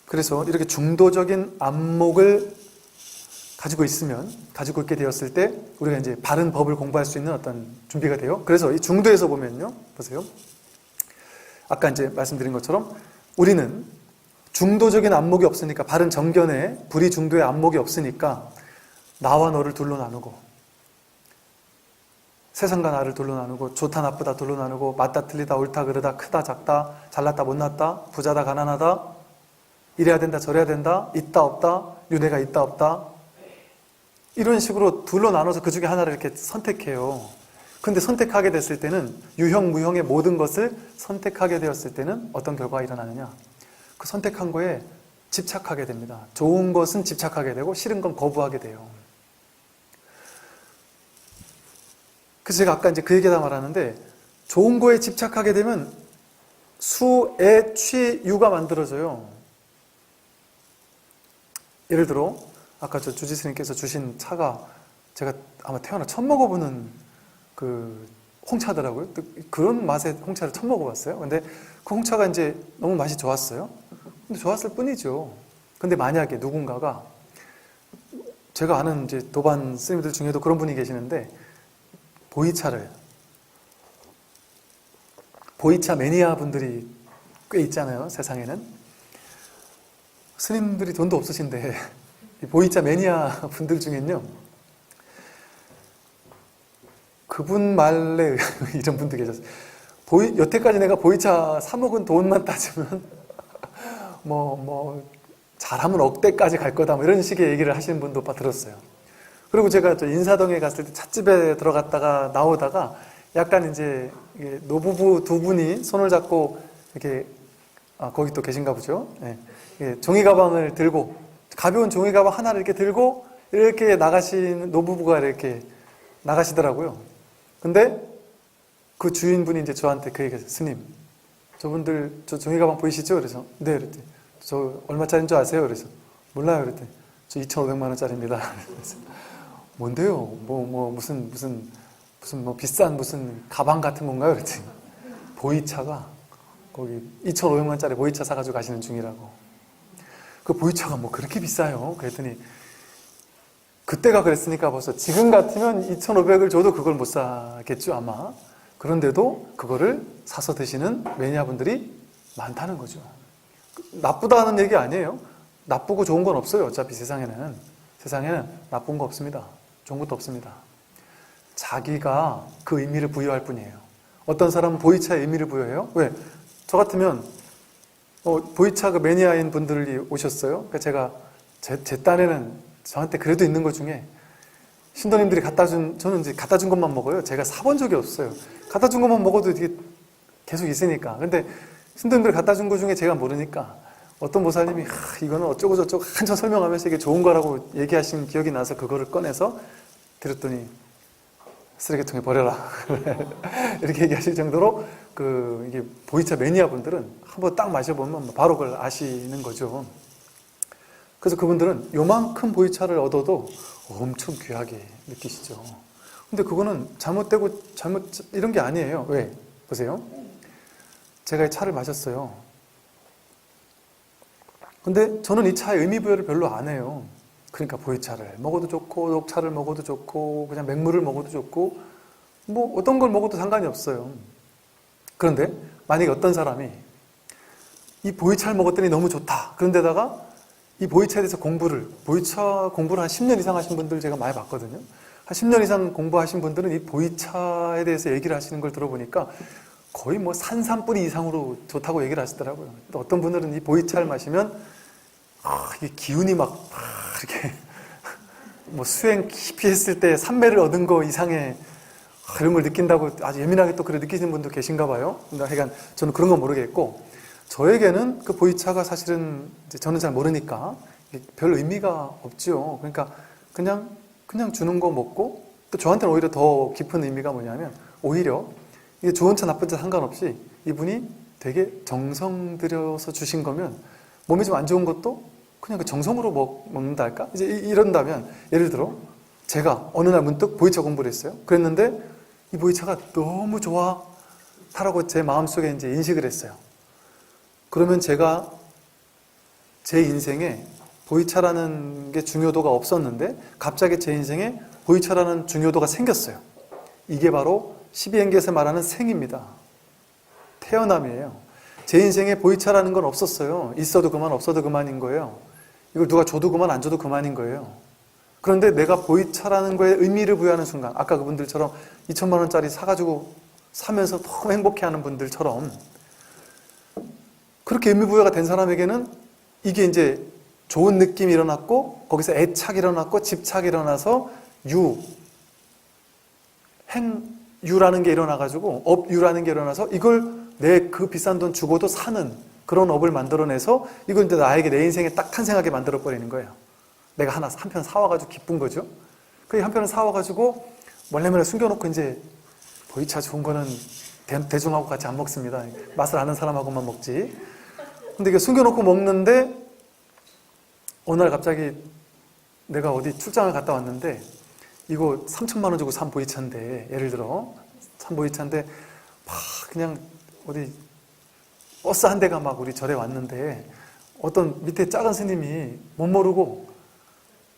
그래서 이렇게 중도적인 안목을 가지고 있게 되었을 때 우리가 이제 바른 법을 공부할 수 있는 어떤 준비가 돼요. 그래서 이 중도에서 보면요, 보세요. 아까 이제 말씀드린 것처럼 우리는 중도적인 안목이 없으니까, 바른 정견에 불이 중도의 안목이 없으니까 나와 너를 둘로 나누고, 세상과 나를 둘로 나누고, 좋다 나쁘다 둘로 나누고, 맞다 틀리다 옳다 그르다 크다 작다 잘났다 못났다 부자다 가난하다 이래야 된다 저래야 된다 있다 없다 윤회가 있다 없다 이런 식으로 둘로 나눠서 그 중에 하나를 이렇게 선택해요. 근데 선택하게 됐을 때는 유형 무형의 모든 것을 선택하게 되었을 때는 어떤 결과가 일어나느냐, 그 선택한 거에 집착하게 됩니다. 좋은 것은 집착하게 되고 싫은 건 거부하게 돼요. 그래서 제가 아까 이제 그 얘기다 말하는데, 좋은 거에 집착하게 되면 수, 애, 취, 유가 만들어져요. 예를 들어 아까 저 주지스님께서 주신 차가 제가 아마 태어나 처음 먹어보는 그 홍차더라고요. 그런 맛의 홍차를 처음 먹어봤어요. 근데 그 홍차가 이제 너무 맛이 좋았어요. 근데 좋았을 뿐이죠. 근데 만약에 누군가가, 제가 아는 이제 도반 스님들 중에도 그런 분이 계시는데, 보이차 매니아 분들이 꽤 있잖아요, 세상에는. 스님들이 돈도 없으신데 이 보이차 매니아 분들 중엔요, 그분 말에 이런 분도 계셨어요. 여태까지 내가 보이차 사 먹은 돈만 따지면 잘하면 억대까지 갈 거다, 이런 식의 얘기를 하시는 분도 들었어요. 그리고 제가 저 인사동에 갔을 때 찻집에 들어갔다가 나오다가 약간 이제 노부부 두 분이 손을 잡고 이렇게, 거기 또 계신가 보죠. 예, 종이 가방을 들고, 가벼운 종이 가방 하나를 이렇게 들고 이렇게 나가신 노부부가 이렇게 나가시더라고요. 근데 그 주인분이 이제 저한테 그 얘기했어요. 스님, 저분들 저 종이 가방 보이시죠? 그래서 네, 그랬더니 저 얼마짜리인 줄 아세요? 그래서 몰라요. 그랬더니 저 2,500만 원짜리입니다. 그래서 뭔데요? 무슨 비싼 무슨 가방 같은 건가요? 그랬더니 보이차가 거기 2,500만 원짜리 보이차 사가지고 가시는 중이라고. 그 보이차가 그렇게 비싸요? 그랬더니 그때가 그랬으니까 벌써 지금 같으면 2,500을 줘도 그걸 못 사겠죠, 아마. 그런데도 그거를 사서 드시는 매니아분들이 많다는 거죠. 나쁘다는 얘기 아니에요. 나쁘고 좋은 건 없어요. 어차피 세상에는 나쁜 거 없습니다. 좋은 것도 없습니다. 자기가 그 의미를 부여할 뿐이에요. 어떤 사람은 보이차의 의미를 부여해요. 왜? 저 같으면 보이차 그 매니아인 분들이 오셨어요. 그러니까 제가 제 딴에는 저한테 그래도 있는 것 중에, 신도님들이 저는 이제 갖다 준 것만 먹어요. 제가 사본 적이 없어요. 갖다 준 것만 먹어도 이게 계속 있으니까. 근데 신도님들이 갖다 준 것 중에 제가 모르니까 어떤 보살님이 이거는 어쩌고 저쩌고 한참 설명하면서 이게 좋은 거라고 얘기하신 기억이 나서 그거를 꺼내서 드렸더니 쓰레기통에 버려라 이렇게 얘기하실 정도로 이게 보이차 매니아 분들은 한번 딱 마셔보면 바로 그걸 아시는 거죠. 그래서 그분들은 요만큼 보이차를 얻어도 엄청 귀하게 느끼시죠. 근데 그거는 잘못되고 이런 게 아니에요. 왜? 보세요. 제가 이 차를 마셨어요. 근데 저는 이 차의 의미 부여를 별로 안 해요. 그러니까 보이차를 먹어도 좋고, 녹차를 먹어도 좋고, 그냥 맹물을 먹어도 좋고, 어떤 걸 먹어도 상관이 없어요. 그런데 만약에 어떤 사람이 이 보이차를 먹었더니 너무 좋다. 그런데다가 이 보이차에 대해서 보이차 공부를 한 10년 이상 하신 분들 제가 많이 봤거든요. 한 10년 이상 공부하신 분들은 이 보이차에 대해서 얘기를 하시는 걸 들어보니까 거의 산삼뿌리 이상으로 좋다고 얘기를 하시더라고요. 또 어떤 분들은 이 보이차를 마시면 이게 기운이 이렇게 수행 깊이 했을 때 삼매를 얻은 거 이상의 이런 걸 느낀다고 아주 예민하게 또 그래 느끼시는 분도 계신가 봐요. 그러니까 저는 그런 건 모르겠고, 저에게는 그 보이차가 사실은 저는 잘 모르니까 별 의미가 없죠. 그러니까 그냥 주는 거 먹고, 또 저한테는 오히려 더 깊은 의미가 뭐냐면, 오히려 이게 좋은 차 나쁜 차 상관없이 이분이 되게 정성 들여서 주신 거면 몸에 좀 안 좋은 것도 그냥 그 정성으로 먹는다 할까? 이제 이런다면, 예를 들어 제가 어느 날 문득 보이차 공부를 했어요. 그랬는데 이 보이차가 너무 좋다라고 제 마음속에 이제 인식을 했어요. 그러면 제가 제 인생에 보이차라는 게 중요도가 없었는데 갑자기 제 인생에 보이차라는 중요도가 생겼어요. 이게 바로 12행기에서 말하는 생입니다. 태어남이에요. 제 인생에 보이차라는 건 없었어요. 있어도 그만 없어도 그만인 거예요. 이걸 누가 줘도 그만 안 줘도 그만인 거예요. 그런데 내가 보이차라는 거에 의미를 부여하는 순간, 아까 그분들처럼 2천만 원짜리 사가지고 사면서 너무 행복해하는 분들처럼 그렇게 의미부여가 된 사람에게는 이게 이제 좋은 느낌이 일어났고 거기서 애착이 일어났고 집착이 일어나서 행유라는 게 일어나가지고 업유라는 게 일어나서 이걸 내 그 비싼 돈 주고도 사는 그런 업을 만들어내서 이걸 이제 나에게 내 인생에 딱 탄생하게 만들어버리는 거예요. 내가 한 편 사와가지고 기쁜 거죠. 그 한 편을 사와가지고 몰래 숨겨놓고 이제 보이차 좋은 거는 대중하고 같이 안 먹습니다. 맛을 아는 사람하고만 먹지. 근데 이게 숨겨놓고 먹는데 어느 날 갑자기 내가 어디 출장을 갔다 왔는데 이거 3천만 원 주고 산 보이차인데 예를 들어 산 보이차인데 막 그냥 어디 버스 한 대가 막 우리 절에 왔는데 어떤 밑에 작은 스님이 못 모르고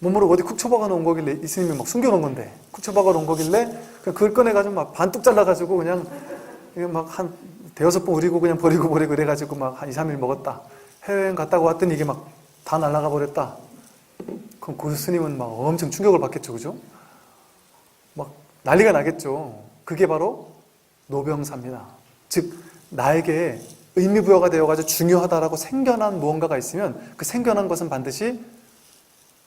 어디 쿡 쳐박아 놓은 거길래 이 스님이 막 숨겨놓은 건데 쿡 쳐박아 놓은 거길래 그걸 꺼내가지고 막 반뚝 잘라가지고 그냥 막 한 대여섯 번 우리고 그냥 버리고 그래가지고 막 한 2, 3일 먹었다. 해외여행 갔다가 왔더니 이게 막 다 날아가 버렸다. 그럼 그 스님은 막 엄청 충격을 받겠죠, 그죠? 막 난리가 나겠죠. 그게 바로 노병사입니다. 즉 나에게 의미부여가 되어가지고 중요하다라고 생겨난 무언가가 있으면 그 생겨난 것은 반드시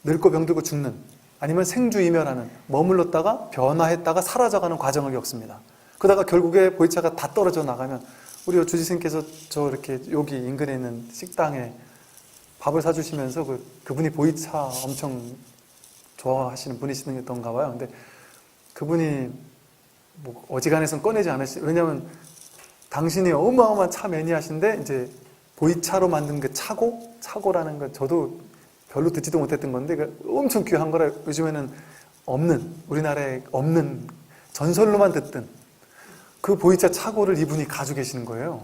늙고 병들고 죽는 아니면 생주이멸하는 머물렀다가 변화했다가 사라져가는 과정을 겪습니다. 그러다가 결국에 보이차가 다 떨어져 나가면 우리 주지스님께서 저 이렇게 여기 인근에 있는 식당에 밥을 사주시면서 그분이 보이차 엄청 좋아하시는 분이시던가 봐요. 근데 그분이 뭐 어지간해서는 꺼내지 않으시, 왜냐면 당신이 어마어마한 차 매니아신데 이제 보이차로 만든 그 차고라는 거 저도 별로 듣지도 못했던 건데 엄청 귀한 거라 요즘에는 없는, 우리나라에 없는 전설로만 듣던 그 보이차 차고를 이분이 가지고 계시는 거예요.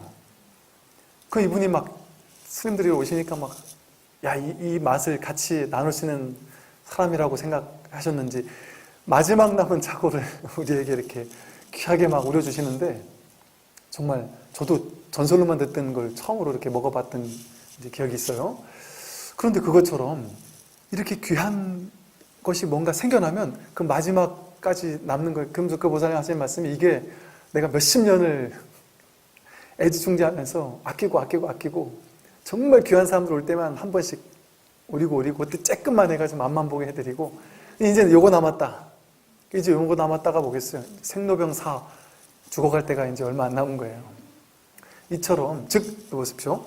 그 이분이 막 스님들이 오시니까 막 야, 이 맛을 같이 나눌 수 있는 사람이라고 생각하셨는지 마지막 남은 차고를 우리에게 이렇게 귀하게 막 우려주시는데 정말 저도 전설로만 듣던 걸 처음으로 이렇게 먹어봤던 이제 기억이 있어요. 그런데 그것처럼 이렇게 귀한 것이 뭔가 생겨나면 그 마지막까지 남는 걸, 금속그 보살님 하시는 말씀이 이게 내가 몇십 년을 애지중지하면서 아끼고 정말 귀한 사람들 올 때만 한 번씩 오리고 그때 쬐끔만 해가지고 맛만 보게 해드리고 이제는 요거 남았다. 이제 요거 남았다가 뭐겠어요. 생로병사 죽어갈 때가 이제 얼마 안 남은 거예요. 이처럼 즉 보십시오.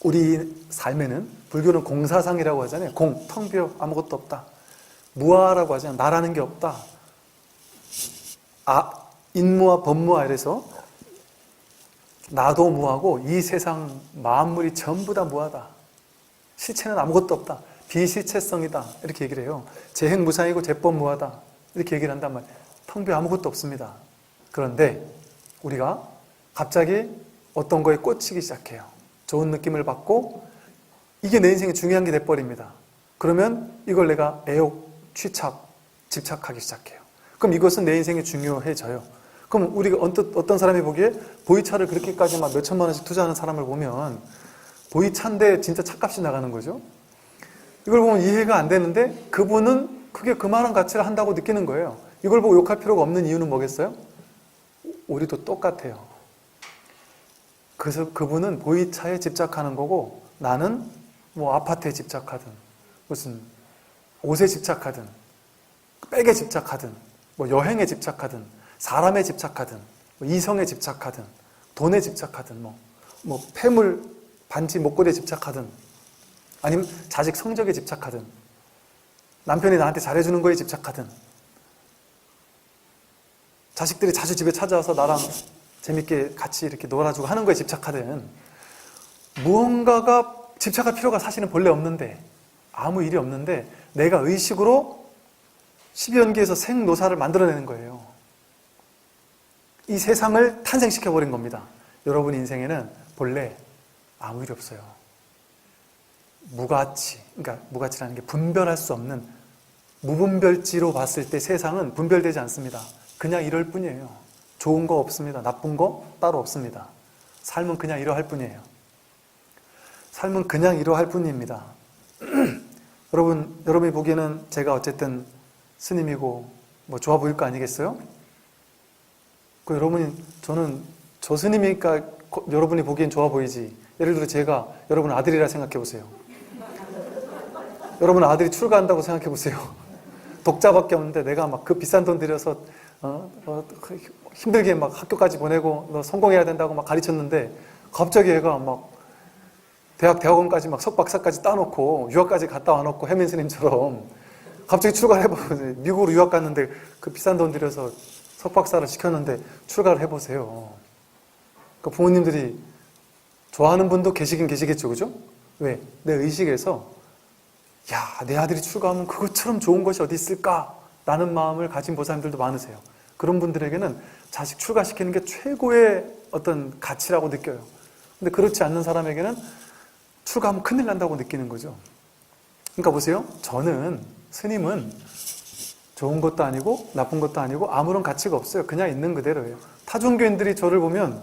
우리 삶에는 불교는 공사상이라고 하잖아요. 텅 비어 아무것도 없다. 무아라고 하잖아요. 나라는 게 없다. 인무와 법무와 이래서 나도 무하고 이 세상 만물이 전부 다 무하다. 실체는 아무것도 없다. 비실체성이다. 이렇게 얘기를 해요. 재행무상이고 재법무하다. 이렇게 얘기를 한단 말이에요. 텅 비어 아무것도 없습니다. 그런데 우리가 갑자기 어떤 거에 꽂히기 시작해요. 좋은 느낌을 받고 이게 내 인생에 중요한 게 돼버립니다. 그러면 이걸 내가 애욕, 취착, 집착하기 시작해요. 그럼 이것은 내 인생에 중요해져요. 그럼 우리가 어떤 사람이 보기에 보이차를 그렇게까지 막 몇천만 원씩 투자하는 사람을 보면 보이차인데 진짜 차값이 나가는 거죠. 이걸 보면 이해가 안 되는데 그분은 그게 그만한 가치를 한다고 느끼는 거예요. 이걸 보고 욕할 필요가 없는 이유는 뭐겠어요? 우리도 똑같아요. 그래서 그분은 보이차에 집착하는 거고 나는 뭐 아파트에 집착하든 무슨 옷에 집착하든 백에 집착하든 뭐 여행에 집착하든 사람에 집착하든 뭐 이성에 집착하든 돈에 집착하든 뭐 폐물 반지 목걸이에 집착하든 아니면 자식 성적에 집착하든 남편이 나한테 잘해주는 거에 집착하든 자식들이 자주 집에 찾아와서 나랑 재밌게 같이 이렇게 놀아주고 하는 거에 집착하든 무언가가 집착할 필요가 사실은 본래 없는데 아무 일이 없는데 내가 의식으로 12연기에서 생노사를 만들어내는 거예요. 이 세상을 탄생시켜버린 겁니다. 여러분 인생에는 본래 아무 일이 없어요. 무가치, 그러니까 무가치라는 게 분별할 수 없는 무분별지로 봤을 때 세상은 분별되지 않습니다. 그냥 이럴 뿐이에요. 좋은 거 없습니다. 나쁜 거 따로 없습니다. 삶은 그냥 이러할 뿐이에요. 삶은 그냥 이러할 뿐입니다. 여러분이 보기에는 제가 어쨌든 스님이고 뭐 좋아 보일 거 아니겠어요? 저는 저 스님이니까 여러분이 보기엔 좋아 보이지. 예를 들어 제가 여러분 아들이라 생각해 보세요. 여러분 아들이 출가한다고 생각해 보세요. 독자밖에 없는데 내가 막 그 비싼 돈 들여서 힘들게 막 학교까지 보내고 너 성공해야 된다고 막 가르쳤는데 갑자기 얘가 막 대학원까지 막 석박사까지 따놓고 유학까지 갔다 와놓고 해민 스님처럼 갑자기 출가를 해보세요. 미국으로 유학 갔는데 그 비싼 돈 들여서 석박사를 시켰는데 출가를 해보세요. 그 부모님들이 좋아하는 분도 계시긴 계시겠죠, 그죠? 왜? 내 의식에서 야, 내 아들이 출가하면 그것처럼 좋은 것이 어디 있을까? 라는 마음을 가진 보살님들도 많으세요. 그런 분들에게는 자식 출가시키는 게 최고의 어떤 가치라고 느껴요. 근데 그렇지 않는 사람에게는 출가하면 큰일 난다고 느끼는 거죠. 그러니까 보세요. 스님은 좋은 것도 아니고 나쁜 것도 아니고 아무런 가치가 없어요. 그냥 있는 그대로예요. 타종교인들이 저를 보면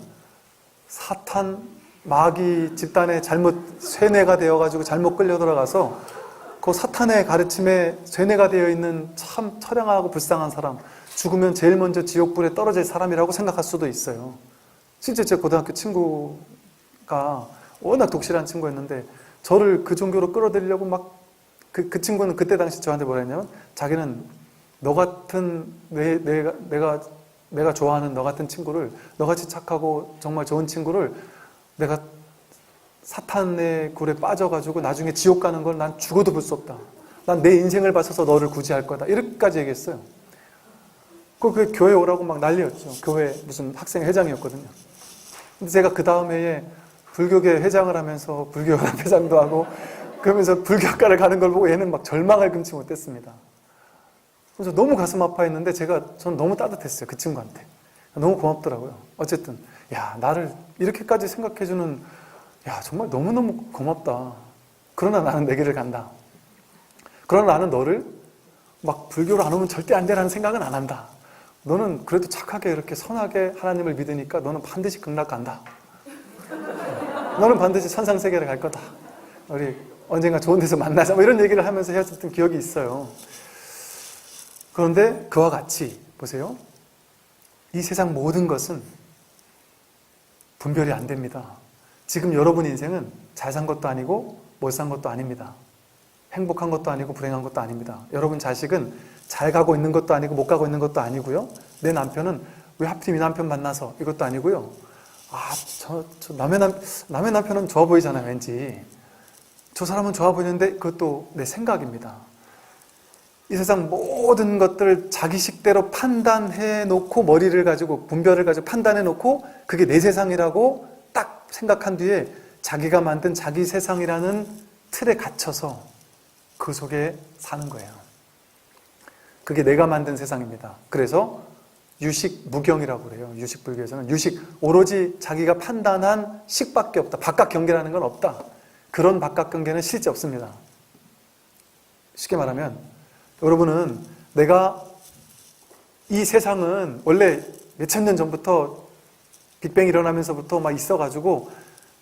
사탄, 마귀 집단에 잘못 쇠뇌가 되어가지고 잘못 끌려 들어가서 그 사탄의 가르침에 쇠뇌가 되어 있는 참 처량하고 불쌍한 사람, 죽으면 제일 먼저 지옥불에 떨어질 사람이라고 생각할 수도 있어요. 실제 제 고등학교 친구가 워낙 독실한 친구였는데 저를 그 종교로 끌어들이려고 막 그 친구는 그때 당시 저한테 뭐라 했냐면 자기는 너 같은 내가 좋아하는 너 같은 친구를, 너같이 착하고 정말 좋은 친구를 내가 사탄의 굴에 빠져가지고 나중에 지옥 가는 걸 난 죽어도 볼 수 없다. 난 내 인생을 바쳐서 너를 구제할 거다. 이렇게까지 얘기했어요. 그 교회 오라고 막 난리였죠. 교회 무슨 학생 회장이었거든요. 근데 제가 그 다음 해에 불교계 회장을 하면서 불교연합 회장도 하고 그러면서 불교학과를 가는 걸 보고 얘는 막 절망을 금치 못했습니다. 그래서 너무 가슴 아파했는데 전 너무 따뜻했어요. 그 친구한테. 너무 고맙더라고요. 어쨌든 야, 나를 이렇게까지 생각해주는, 야, 정말 너무너무 고맙다. 그러나 나는 내 길을 간다. 그러나 나는 너를 막 불교로 안 오면 절대 안 되라는 생각은 안 한다. 너는 그래도 착하게 이렇게 선하게 하나님을 믿으니까 너는 반드시 극락 간다. 너는 반드시 천상세계를 갈 거다. 우리 언젠가 좋은 데서 만나자. 뭐 이런 얘기를 하면서 헤어졌던 기억이 있어요. 그런데 그와 같이 보세요. 이 세상 모든 것은 분별이 안 됩니다. 지금 여러분 인생은 잘 산 것도 아니고 못 산 것도 아닙니다. 행복한 것도 아니고 불행한 것도 아닙니다. 여러분 자식은 잘 가고 있는 것도 아니고 못 가고 있는 것도 아니고요. 내 남편은 왜 하필 이 남편 만나서 이것도 아니고요. 남의 남편은 좋아 보이잖아요, 왠지. 저 사람은 좋아 보이는데 그것도 내 생각입니다. 이 세상 모든 것들을 자기식대로 판단해 놓고 머리를 가지고 분별을 가지고 판단해 놓고 그게 내 세상이라고 딱 생각한 뒤에 자기가 만든 자기 세상이라는 틀에 갇혀서 그 속에 사는 거예요. 그게 내가 만든 세상입니다. 그래서 유식 무경이라고 그래요. 유식 불교에서는 유식 오로지 자기가 판단한 식밖에 없다. 바깥 경계라는 건 없다. 그런 바깥 경계는 실제 없습니다. 쉽게 말하면 여러분은 내가 이 세상은 원래 몇천 년 전부터 빅뱅 일어나면서부터 막 있어가지고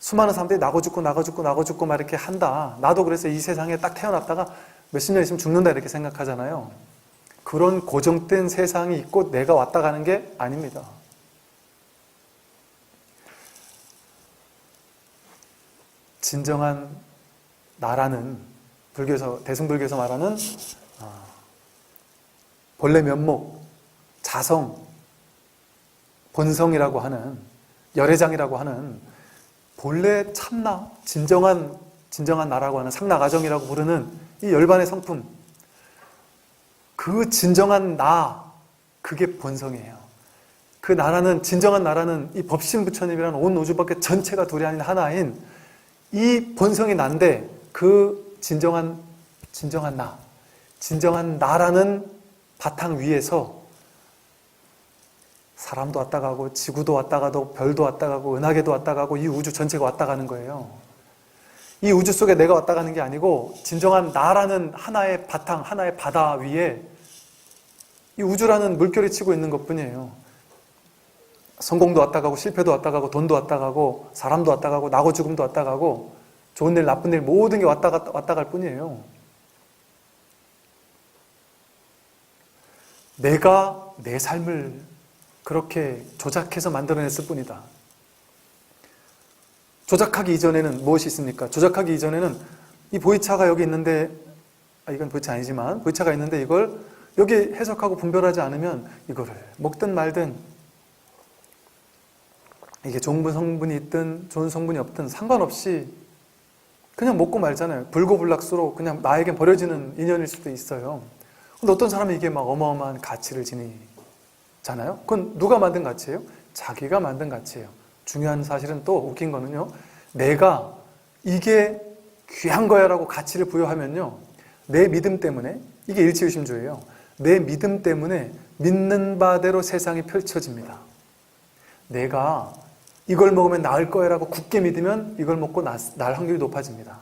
수많은 사람들이 나고 죽고 막 이렇게 한다. 나도 그래서 이 세상에 딱 태어났다가 몇십 년 있으면 죽는다 이렇게 생각하잖아요. 그런 고정된 세상이 있고 내가 왔다 가는 게 아닙니다. 진정한 나라는 대승불교에서 말하는 본래 면목, 자성, 본성이라고 하는 열애장이라고 하는 본래 참나, 진정한 나라고 하는 상나가정이라고 부르는 이 열반의 성품, 그 진정한 나, 그게 본성이에요. 그 나라는, 진정한 나라는 이 법신부처님이라는 온 우주밖에 전체가 둘이 아닌 하나인 이 본성이 난데 그 진정한 나, 진정한 나라는 바탕 위에서 사람도 왔다 가고 지구도 왔다 가고 별도 왔다 가고 은하계도 왔다 가고 이 우주 전체가 왔다 가는 거예요. 이 우주 속에 내가 왔다 가는 게 아니고 진정한 나라는 하나의 바탕, 하나의 바다 위에 이 우주라는 물결이 치고 있는 것뿐이에요. 성공도 왔다 가고 실패도 왔다 가고 돈도 왔다 가고 사람도 왔다 가고 나고 죽음도 왔다 가고 좋은 일 나쁜 일 모든 게 왔다 갈 뿐이에요. 내가 내 삶을 그렇게 조작해서 만들어냈을 뿐이다. 조작하기 이전에는 무엇이 있습니까? 조작하기 이전에는 이 보이차가 여기 있는데, 이건 보이차 아니지만 보이차가 있는데 이걸 여기 해석하고 분별하지 않으면 이거를 먹든 말든 이게 좋은 성분이 있든 좋은 성분이 없든 상관없이 그냥 먹고 말잖아요. 불고불락수로 그냥 나에게 버려지는 인연일 수도 있어요. 근데 어떤 사람은 이게 막 어마어마한 가치를 지니잖아요. 그건 누가 만든 가치예요? 자기가 만든 가치예요. 중요한 사실은 또 웃긴 거는요, 내가 이게 귀한 거야 라고 가치를 부여하면요, 내 믿음 때문에, 이게 일치의심주의예요. 내 믿음 때문에 믿는 바대로 세상이 펼쳐집니다. 내가 이걸 먹으면 나을 거야 라고 굳게 믿으면 이걸 먹고 날 확률이 높아집니다.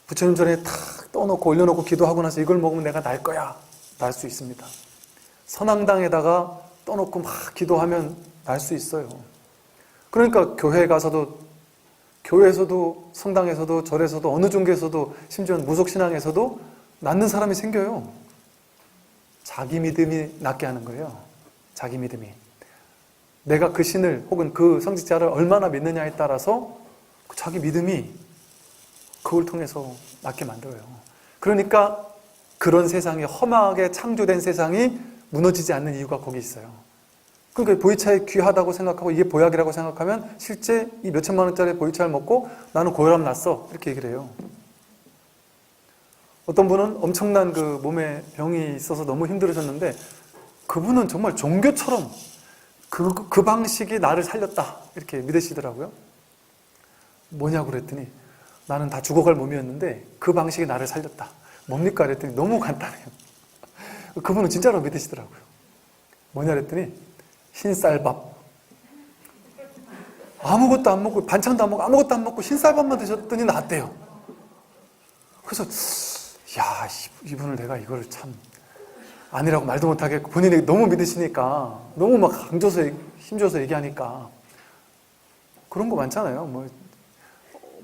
부처님 전에 탁 떠놓고 올려놓고 기도하고 나서 이걸 먹으면 내가 날 거야, 날 수 있습니다. 선앙당에다가 떠놓고 막 기도하면 날 수 있어요. 그러니까 교회에 가서도, 교회에서도 성당에서도 절에서도 어느 종교에서도 심지어 무속신앙에서도 낫는 사람이 생겨요. 자기 믿음이 낫게 하는 거예요. 자기 믿음이. 내가 그 신을 혹은 그 성직자를 얼마나 믿느냐에 따라서 자기 믿음이 그걸 통해서 낫게 만들어요. 그러니까 그런 세상이, 험하게 창조된 세상이 무너지지 않는 이유가 거기 있어요. 그러니까 보이차에 귀하다고 생각하고 이게 보약이라고 생각하면 실제 이 몇천만 원짜리 보이차를 먹고 나는 고혈압 났어, 이렇게 얘기를 해요. 어떤 분은 엄청난 그 몸에 병이 있어서 너무 힘들으셨는데 그분은 정말 종교처럼 그 방식이 나를 살렸다, 이렇게 믿으시더라고요. 뭐냐고 그랬더니 나는 다 죽어갈 몸이었는데 그 방식이 나를 살렸다. 뭡니까? 그랬더니 너무 간단해요. 그분은 진짜로 믿으시더라고요. 뭐냐 그랬더니 흰쌀밥. 아무것도 안 먹고 반찬도 안 먹고 아무것도 안 먹고 흰쌀밥만 드셨더니 낫대요. 그래서 야, 이분을 내가 이걸 참 아니라고 말도 못하게 본인이 너무 믿으시니까 너무 막 강조서 힘줘서 얘기하니까 그런 거 많잖아요. 뭐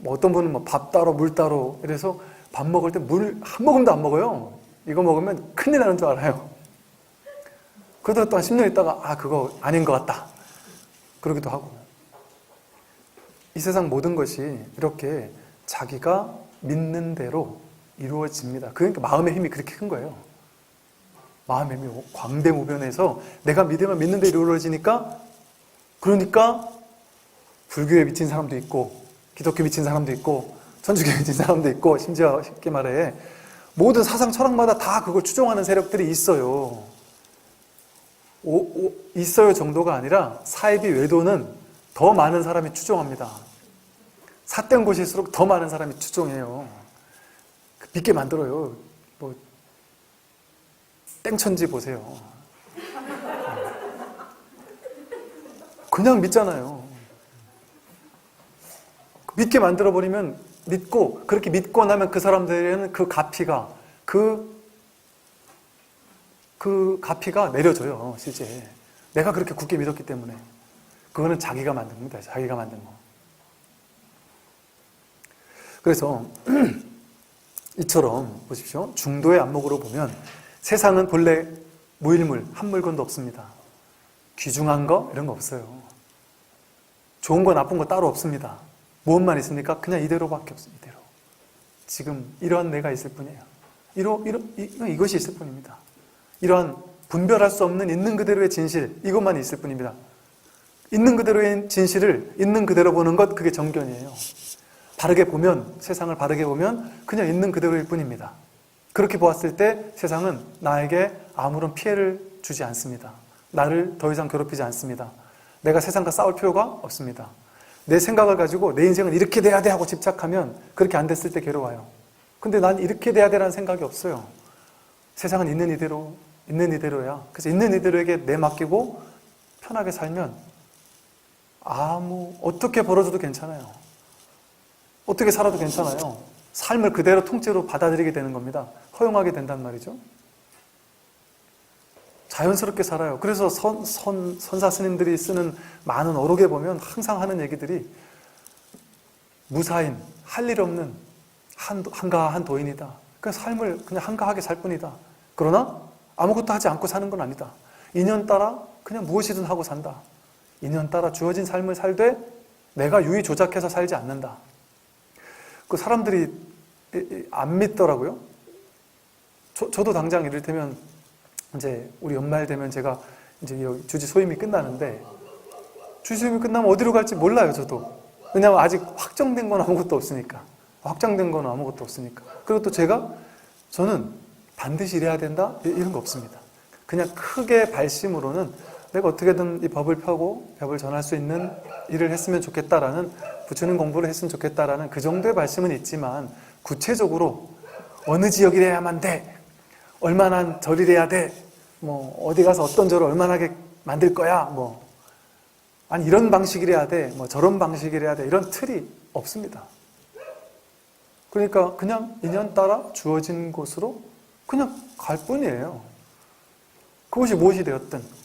어떤 분은 뭐 밥 따로 물 따로 이래서 밥 먹을 때 물 한 모금도 안 먹어요. 이거 먹으면 큰일 나는 줄 알아요. 그러다가 또 한 10년 있다가 그거 아닌 것 같다, 그러기도 하고. 이 세상 모든 것이 이렇게 자기가 믿는 대로 이루어집니다. 그러니까 마음의 힘이 그렇게 큰 거예요. 마음의 힘이 광대무변해서 내가 믿으면 믿는 대로 이루어지니까, 그러니까 불교에 미친 사람도 있고 기독교 미친 사람도 있고 천주교에 미친 사람도 있고 심지어 쉽게 말해 모든 사상 철학마다 다 그걸 추종하는 세력들이 있어요. 있어요 정도가 아니라 사이비 외도는 더 많은 사람이 추종합니다. 삿된 곳일수록 더 많은 사람이 추종해요. 믿게 만들어요. 뭐 땡천지 보세요. 그냥 믿잖아요. 믿게 만들어버리면 믿고, 그렇게 믿고 나면 그 사람들에는 그 가피가 내려져요. 실제 내가 그렇게 굳게 믿었기 때문에. 그거는 자기가 만든 겁니다. 자기가 만든 거. 그래서 이처럼 보십시오. 중도의 안목으로 보면 세상은 본래 무일물, 한 물건도 없습니다. 귀중한 거 이런 거 없어요. 좋은 거 나쁜 거 따로 없습니다. 무엇만 있습니까? 그냥 이대로밖에 없습니다. 이대로. 지금 이러한 내가 있을 뿐이에요. 이것이 있을 뿐입니다. 이러한 분별할 수 없는 있는 그대로의 진실, 이것만 있을 뿐입니다. 있는 그대로의 진실을 있는 그대로 보는 것, 그게 정견이에요. 바르게 보면, 세상을 바르게 보면 그냥 있는 그대로일 뿐입니다. 그렇게 보았을 때 세상은 나에게 아무런 피해를 주지 않습니다. 나를 더 이상 괴롭히지 않습니다. 내가 세상과 싸울 필요가 없습니다. 내 생각을 가지고 내 인생은 이렇게 돼야 돼 하고 집착하면 그렇게 안 됐을 때 괴로워요. 근데 난 이렇게 돼야 되라는 생각이 없어요. 세상은 있는 이대로 있는 이대로야. 그래서 있는 이대로에게 내맡기고 편하게 살면 어떻게 벌어져도 괜찮아요. 어떻게 살아도 괜찮아요. 삶을 그대로 통째로 받아들이게 되는 겁니다. 허용하게 된단 말이죠. 자연스럽게 살아요. 그래서 선사 스님들이 쓰는 많은 어록에 보면 항상 하는 얘기들이 무사인, 할 일 없는 한가한 도인이다. 그냥 삶을 그냥 한가하게 살 뿐이다. 그러나 아무것도 하지 않고 사는 건 아니다. 인연 따라 그냥 무엇이든 하고 산다. 인연 따라 주어진 삶을 살되 내가 유의 조작해서 살지 않는다. 그 사람들이 안 믿더라고요. 저도 당장 이를테면 이제 우리 연말 되면 제가 이제 여기 주지 소임이 끝나는데 주지 소임이 끝나면 어디로 갈지 몰라요, 저도. 왜냐하면 아직 확정된 건 아무것도 없으니까. 확정된 건 아무것도 없으니까. 그리고 또 저는 반드시 이래야 된다? 이런 거 없습니다. 그냥 크게 발심으로는 내가 어떻게든 이 법을 펴고 법을 전할 수 있는 일을 했으면 좋겠다라는, 부처님 공부를 했으면 좋겠다라는 그 정도의 발심은 있지만 구체적으로 어느 지역이래야만 돼, 얼마나 절이래야 돼, 어디 가서 어떤 절을 얼마나 하게 만들 거야, 아니 이런 방식이래야 돼, 저런 방식이래야 돼, 이런 틀이 없습니다. 그러니까 그냥 인연 따라 주어진 곳으로 그냥 갈 뿐이에요. 그것이 무엇이 되었든.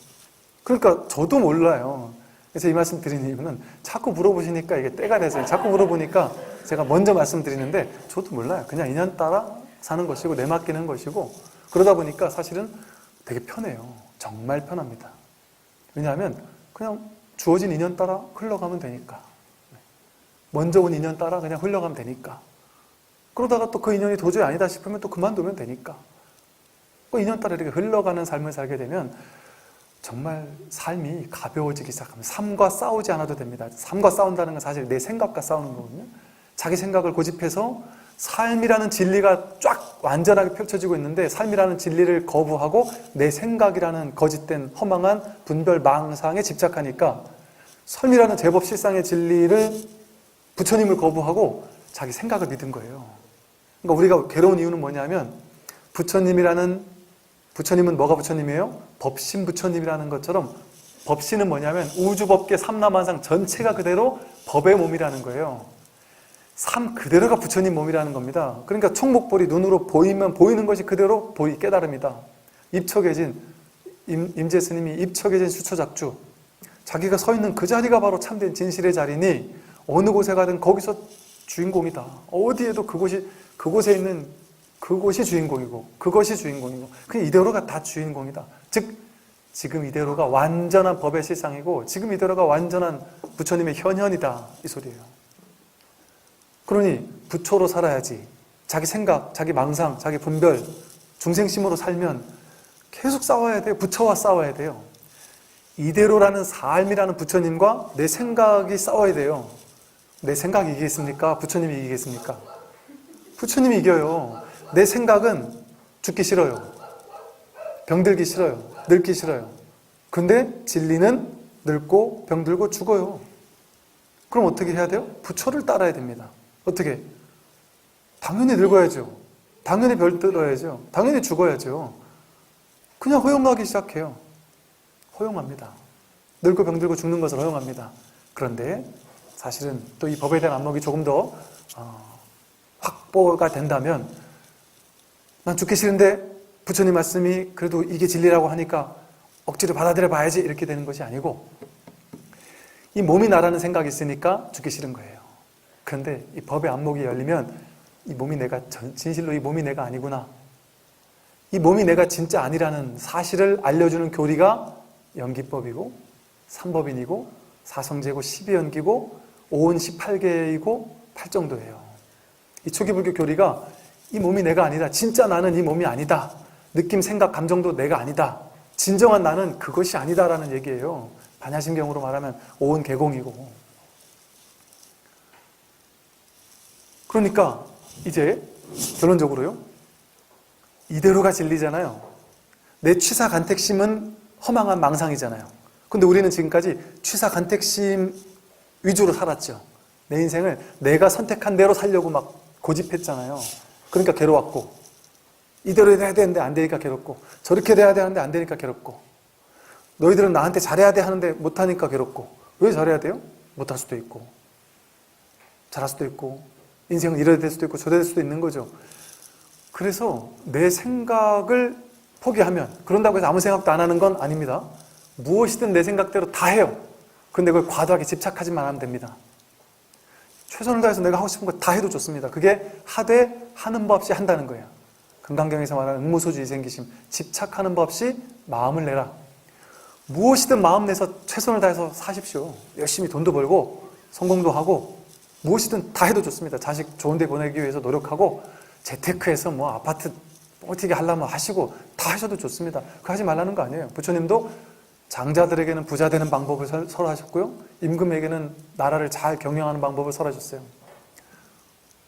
그러니까 저도 몰라요. 그래서 이 말씀 드리는 이유는 자꾸 물어보시니까 이게 때가 돼서 자꾸 물어보니까 제가 먼저 말씀드리는데 저도 몰라요. 그냥 인연 따라 사는 것이고 내맡기는 것이고, 그러다 보니까 사실은 되게 편해요. 정말 편합니다. 왜냐하면 그냥 주어진 인연 따라 흘러가면 되니까. 먼저 온 인연 따라 그냥 흘러가면 되니까. 그러다가 또 그 인연이 도저히 아니다 싶으면 또 그만두면 되니까. 그 인연 따라 이렇게 흘러가는 삶을 살게 되면 정말 삶이 가벼워지기 시작합니다. 삶과 싸우지 않아도 됩니다. 삶과 싸운다는 건 사실 내 생각과 싸우는 거거든요. 자기 생각을 고집해서 삶이라는 진리가 쫙 완전하게 펼쳐지고 있는데 삶이라는 진리를 거부하고 내 생각이라는 거짓된 허망한 분별 망상에 집착하니까 삶이라는 제법 실상의 진리를, 부처님을 거부하고 자기 생각을 믿은 거예요. 그러니까 우리가 괴로운 이유는 뭐냐면 부처님은 뭐가 부처님이에요? 법신 부처님이라는 것처럼 법신은 뭐냐면 우주법계 삼라만상 전체가 그대로 법의 몸이라는 거예요. 삶 그대로가 부처님 몸이라는 겁니다. 그러니까 총목볼이 눈으로 보이면 보이는 것이 그대로 깨달음이다. 입처계진, 임재 스님이 입처계진 수처작주, 자기가 서 있는 그 자리가 바로 참된 진실의 자리니 어느 곳에 가든 거기서 주인공이다. 어디에도 그곳에 있는 그곳이 주인공이고 그것이 주인공이고 그 이대로가 다 주인공이다. 즉 지금 이대로가 완전한 법의 실상이고 지금 이대로가 완전한 부처님의 현현이다, 이 소리예요. 그러니 부처로 살아야지. 자기 생각, 자기 망상, 자기 분별, 중생심으로 살면 계속 싸워야 돼요. 부처와 싸워야 돼요. 이대로라는 삶이라는 부처님과 내 생각이 싸워야 돼요. 내 생각이 이기겠습니까? 부처님이 이기겠습니까? 부처님이 이겨요. 내 생각은 죽기 싫어요. 병들기 싫어요. 늙기 싫어요. 근데 진리는 늙고 병들고 죽어요. 그럼 어떻게 해야 돼요? 부처를 따라야 됩니다. 어떻게? 당연히 늙어야죠. 당연히 병들어야죠. 당연히 죽어야죠. 그냥 허용하기 시작해요. 허용합니다. 늙고 병들고 죽는 것을 허용합니다. 그런데 사실은 또 이 법에 대한 안목이 조금 더 확보가 된다면, 난 죽기 싫은데 부처님 말씀이 그래도 이게 진리라고 하니까 억지로 받아들여 봐야지, 이렇게 되는 것이 아니고 이 몸이 나라는 생각이 있으니까 죽기 싫은 거예요. 그런데 이 법의 안목이 열리면 이 몸이 내가 진실로 이 몸이 내가 아니구나, 이 몸이 내가 진짜 아니라는 사실을 알려주는 교리가 연기법이고 삼법인이고 사성제고 12연기고 오은 18개이고 8정도예요. 이 초기불교 교리가 이 몸이 내가 아니다, 진짜 나는 이 몸이 아니다, 느낌, 생각, 감정도 내가 아니다, 진정한 나는 그것이 아니다라는 얘기예요. 반야심경으로 말하면 오은 개공이고. 그러니까 이제 결론적으로요, 이대로가 진리잖아요. 내 취사간택심은 허망한 망상이잖아요. 근데 우리는 지금까지 취사간택심 위주로 살았죠. 내 인생을 내가 선택한 대로 살려고 막 고집했잖아요. 그러니까 괴로웠고, 이대로 해야 되는데 안 되니까 괴롭고, 저렇게 돼야 되는데 안 되니까 괴롭고, 너희들은 나한테 잘해야 돼 하는데 못하니까 괴롭고. 왜 잘해야 돼요? 못할 수도 있고, 잘할 수도 있고, 인생은 이래야 될 수도 있고 저래야 될 수도 있는 거죠. 그래서 내 생각을 포기하면, 그런다고 해서 아무 생각도 안 하는 건 아닙니다. 무엇이든 내 생각대로 다 해요. 그런데 그걸 과도하게 집착하지만 하면 됩니다. 최선을 다해서 내가 하고 싶은 거 다 해도 좋습니다. 그게 하되 하는 법 없이 한다는 거예요. 금강경에서 말하는 응무소주 이생기심, 집착하는 법 없이 마음을 내라. 무엇이든 마음 내서 최선을 다해서 사십시오. 열심히 돈도 벌고 성공도 하고 무엇이든 다 해도 좋습니다. 자식 좋은 데 보내기 위해서 노력하고 재테크해서 뭐 아파트 뻥튀기 하려면 하시고 다 하셔도 좋습니다. 그거 하지 말라는 거 아니에요. 부처님도 장자들에게는 부자 되는 방법을 설하셨고요. 임금에게는 나라를 잘 경영하는 방법을 설하셨어요.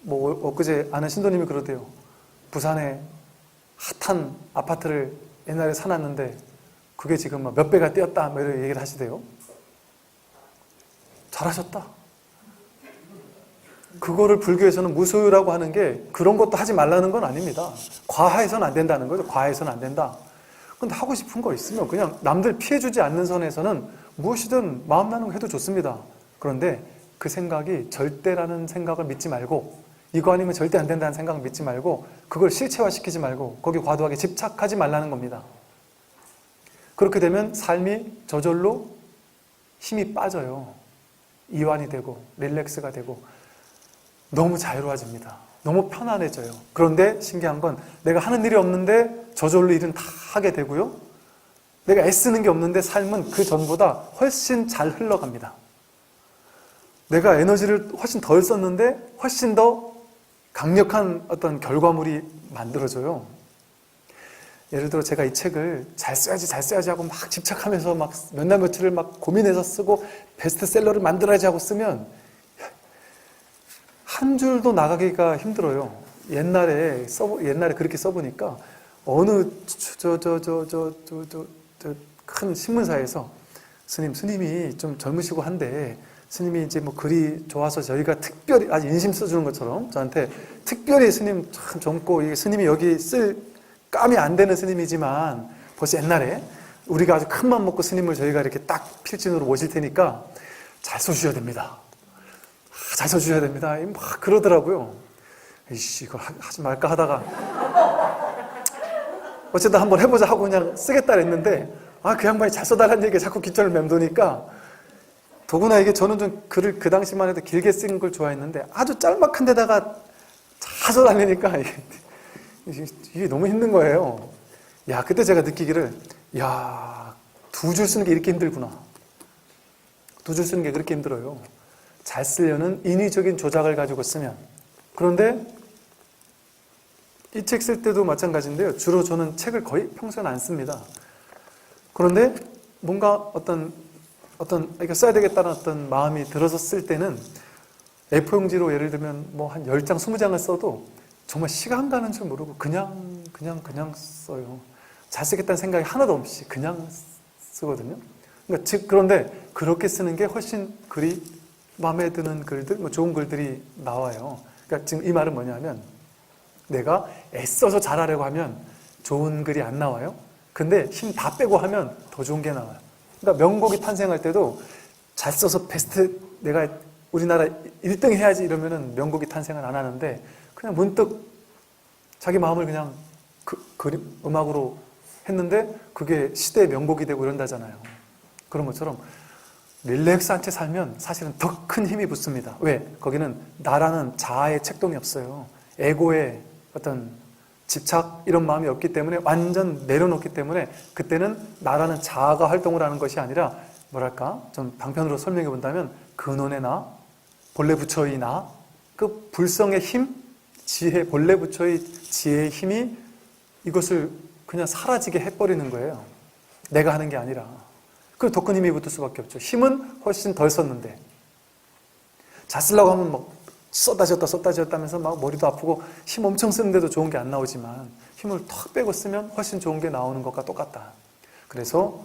뭐 엊그제 아는 신도님이 그러대요. 부산에 핫한 아파트를 옛날에 사놨는데 그게 지금 몇 배가 뛰었다 뭐 이런 얘기를 하시대요. 잘하셨다. 그거를 불교에서는 무소유라고 하는 게 그런 것도 하지 말라는 건 아닙니다. 과해서는 안 된다는 거죠. 과해서는 안 된다. 근데 하고 싶은 거 있으면 그냥 남들 피해주지 않는 선에서는 무엇이든 마음 나는 거 해도 좋습니다. 그런데 그 생각이 절대라는 생각을 믿지 말고, 이거 아니면 절대 안 된다는 생각을 믿지 말고, 그걸 실체화시키지 말고 거기 과도하게 집착하지 말라는 겁니다. 그렇게 되면 삶이 저절로 힘이 빠져요. 이완이 되고 릴렉스가 되고 너무 자유로워집니다. 너무 편안해져요. 그런데 신기한 건 내가 하는 일이 없는데 저절로 일은 다 하게 되고요. 내가 애쓰는 게 없는데 삶은 그 전보다 훨씬 잘 흘러갑니다. 내가 에너지를 훨씬 덜 썼는데 훨씬 더 강력한 어떤 결과물이 만들어져요. 예를 들어 제가 이 책을 잘 써야지 하고 막 집착하면서 막 몇 날 며칠을 막 고민해서 쓰고 베스트셀러를 만들어야지 하고 쓰면 한 줄도 나가기가 힘들어요. 옛날에 그렇게 써보니까 어느 큰 신문사에서 스님이 좀 젊으시고 한데 스님이 이제 뭐 글이 좋아서 저희가 특별히 아주 인심 써주는 것처럼 저한테 특별히 스님 참 젊고 이게 스님이 여기 쓸 감이 안 되는 스님이지만 벌써 옛날에 우리가 아주 큰 맘 먹고 스님을 저희가 이렇게 딱 필진으로 모실 테니까 잘 써주셔야 됩니다. 잘 써주셔야 됩니다. 막 그러더라고요. 이씨, 이걸 하지 말까 하다가 어쨌든 한번 해보자 하고 그냥 쓰겠다 했는데 그 양반이 잘 써달라는 얘기에 자꾸 귀천을 맴도니까 더구나 이게 저는 좀 글을 그 당시만 해도 길게 쓴 걸 좋아했는데 아주 짤막한 데다가 잘 써달라니까 이게 너무 힘든 거예요. 야, 그때 제가 느끼기를 두 줄 쓰는 게 이렇게 힘들구나. 두 줄 쓰는 게 그렇게 힘들어요. 잘 쓰려는 인위적인 조작을 가지고 쓰면. 그런데 이 책 쓸 때도 마찬가지인데요. 주로 저는 책을 거의 평소에는 안 씁니다. 그런데 뭔가 어떤 이거 써야 되겠다는 어떤 마음이 들어서 쓸 때는 A4용지로 예를 들면 뭐 한 10장, 20장을 써도 정말 시간 가는 줄 모르고 그냥 써요. 잘 쓰겠다는 생각이 하나도 없이 그냥 쓰거든요. 그러니까 그런데 그렇게 쓰는 게 훨씬 글이 마음에 드는 글들, 뭐 좋은 글들이 나와요. 그러니까 지금 이 말은 뭐냐면 내가 애써서 잘하려고 하면 좋은 글이 안 나와요. 근데 힘 다 빼고 하면 더 좋은 게 나와요. 그러니까 명곡이 탄생할 때도 잘 써서 베스트 내가 우리나라 1등 해야지 이러면은 명곡이 탄생을 안 하는데 그냥 문득 자기 마음을 그냥 그림, 음악으로 했는데 그게 시대의 명곡이 되고 이런다잖아요. 그런 것처럼 릴렉스한 채 살면 사실은 더 큰 힘이 붙습니다. 왜? 거기는 나라는 자아의 책동이 없어요. 에고의 어떤 집착 이런 마음이 없기 때문에 완전 내려놓기 때문에 그때는 나라는 자아가 활동을 하는 것이 아니라 뭐랄까 좀 방편으로 설명해 본다면 근원의 나, 본래 부처의 나, 그 불성의 힘, 지혜, 본래 부처의 지혜의 힘이 이것을 그냥 사라지게 해버리는 거예요. 내가 하는 게 아니라. 그럼 더 큰 힘이 붙을 수밖에 없죠. 힘은 훨씬 덜 썼는데 잘 쓰려고 하면 막 썼다 지었다 하면서 막 머리도 아프고 힘 엄청 쓰는데도 좋은 게 안 나오지만 힘을 턱 빼고 쓰면 훨씬 좋은 게 나오는 것과 똑같다. 그래서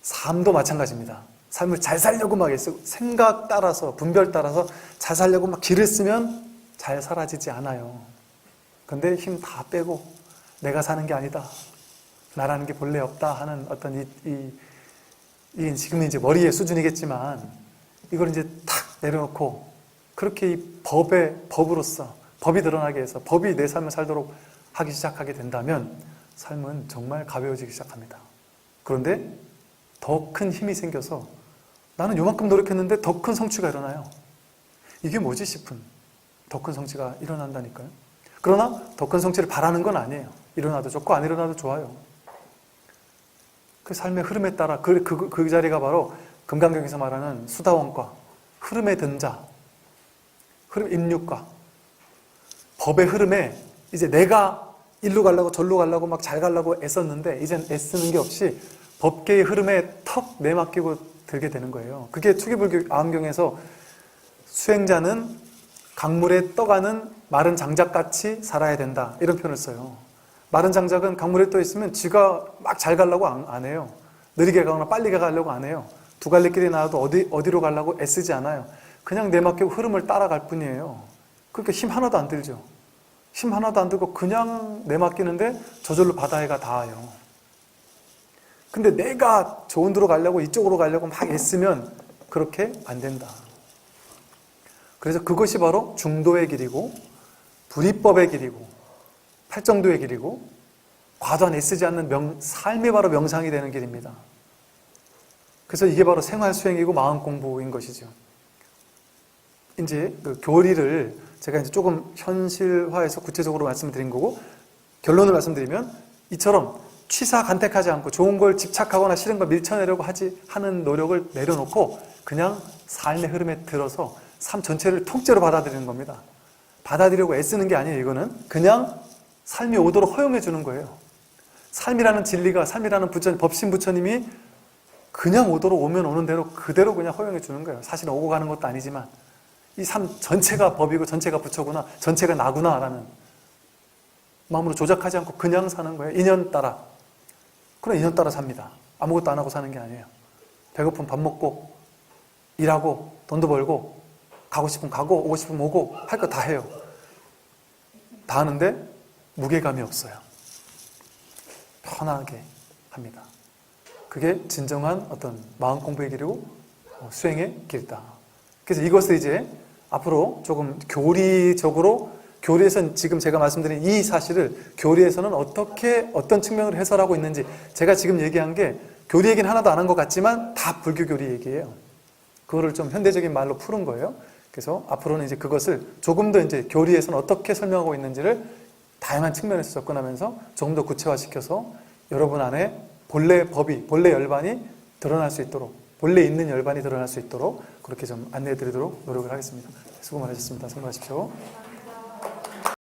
삶도 마찬가지입니다. 삶을 잘 살려고 막 애쓰고 생각 따라서 분별 따라서 잘 살려고 막 기를 쓰면 잘 사라지지 않아요. 근데 힘 다 빼고 내가 사는 게 아니다. 나라는 게 본래 없다 하는 어떤 이 지금은 이제 머리의 수준이겠지만 이걸 이제 탁 내려놓고 그렇게 이 법으로서 법이 드러나게 해서 법이 내 삶을 살도록 하기 시작하게 된다면 삶은 정말 가벼워지기 시작합니다. 그런데 더 큰 힘이 생겨서 나는 요만큼 노력했는데 더 큰 성취가 일어나요. 이게 뭐지 싶은 더 큰 성취가 일어난다니까요. 그러나 더 큰 성취를 바라는 건 아니에요. 일어나도 좋고 안 일어나도 좋아요. 그 삶의 흐름에 따라 그 자리가 바로 금강경에서 말하는 수다원과 흐름에 든 자, 흐름 인육과 법의 흐름에 이제 내가 일로 가려고 절로 가려고 막 잘 가려고 애썼는데 이젠 애쓰는 게 없이 법계의 흐름에 턱 내맡기고 들게 되는 거예요. 그게 초기불교 아함경에서 수행자는 강물에 떠가는 마른 장작같이 살아야 된다 이런 표현을 써요. 마른 장작은 강물에 떠 있으면 지가 막 잘 가려고 안 해요. 느리게 가거나 빨리 가려고 안 해요. 두 갈래 길이 나와도 어디로 가려고 애쓰지 않아요. 그냥 내맡기고 흐름을 따라갈 뿐이에요. 그러니까 힘 하나도 안 들죠. 힘 하나도 안 들고 그냥 내맡기는데 저절로 바다에가 닿아요. 근데 내가 좋은 데로 가려고 이쪽으로 가려고 막 애쓰면 그렇게 안 된다. 그래서 그것이 바로 중도의 길이고 불이법의 길이고 팔정도의 길이고 과도한 애쓰지 않는 삶이 바로 명상이 되는 길입니다. 그래서 이게 바로 생활 수행이고 마음 공부인 것이죠. 이제 그 교리를 제가 이제 조금 현실화해서 구체적으로 말씀드린 거고 결론을 말씀드리면 이처럼 취사간택하지 않고 좋은 걸 집착하거나 싫은 걸 밀쳐내려고 하는 노력을 내려놓고 그냥 삶의 흐름에 들어서 삶 전체를 통째로 받아들이는 겁니다. 받아들이려고 애쓰는 게 아니에요. 이거는 그냥 삶이 오도록 허용해 주는 거예요. 삶이라는 진리가 삶이라는 법신 부처님이 그냥 오도록 오면 오는 대로 그대로 그냥 허용해 주는 거예요. 사실은 오고 가는 것도 아니지만 이 삶 전체가 법이고 전체가 부처구나 전체가 나구나 라는 마음으로 조작하지 않고 그냥 사는 거예요. 인연 따라. 그럼 인연 따라 삽니다. 아무것도 안 하고 사는 게 아니에요. 배고프면 밥 먹고 일하고 돈도 벌고 가고 싶으면 가고 오고 싶으면 오고 할 거 다 해요. 다 하는데 무게감이 없어요. 편하게 합니다. 그게 진정한 어떤 마음 공부의 길이고 수행의 길이다. 그래서 이것을 이제 앞으로 조금 교리에서는 지금 제가 말씀드린 이 사실을 교리에서는 어떤 측면으로 해설하고 있는지 제가 지금 얘기한 게 교리 얘기는 하나도 안 한 것 같지만 다 불교 교리 얘기예요. 그거를 좀 현대적인 말로 푸는 거예요. 그래서 앞으로는 이제 그것을 조금 더 이제 교리에서는 어떻게 설명하고 있는지를 다양한 측면에서 접근하면서 조금 더 구체화시켜서 여러분 안에 본래 법이, 본래 열반이 드러날 수 있도록, 본래 있는 열반이 드러날 수 있도록 그렇게 좀 안내해 드리도록 노력을 하겠습니다. 수고 많으셨습니다. 성공하십시오.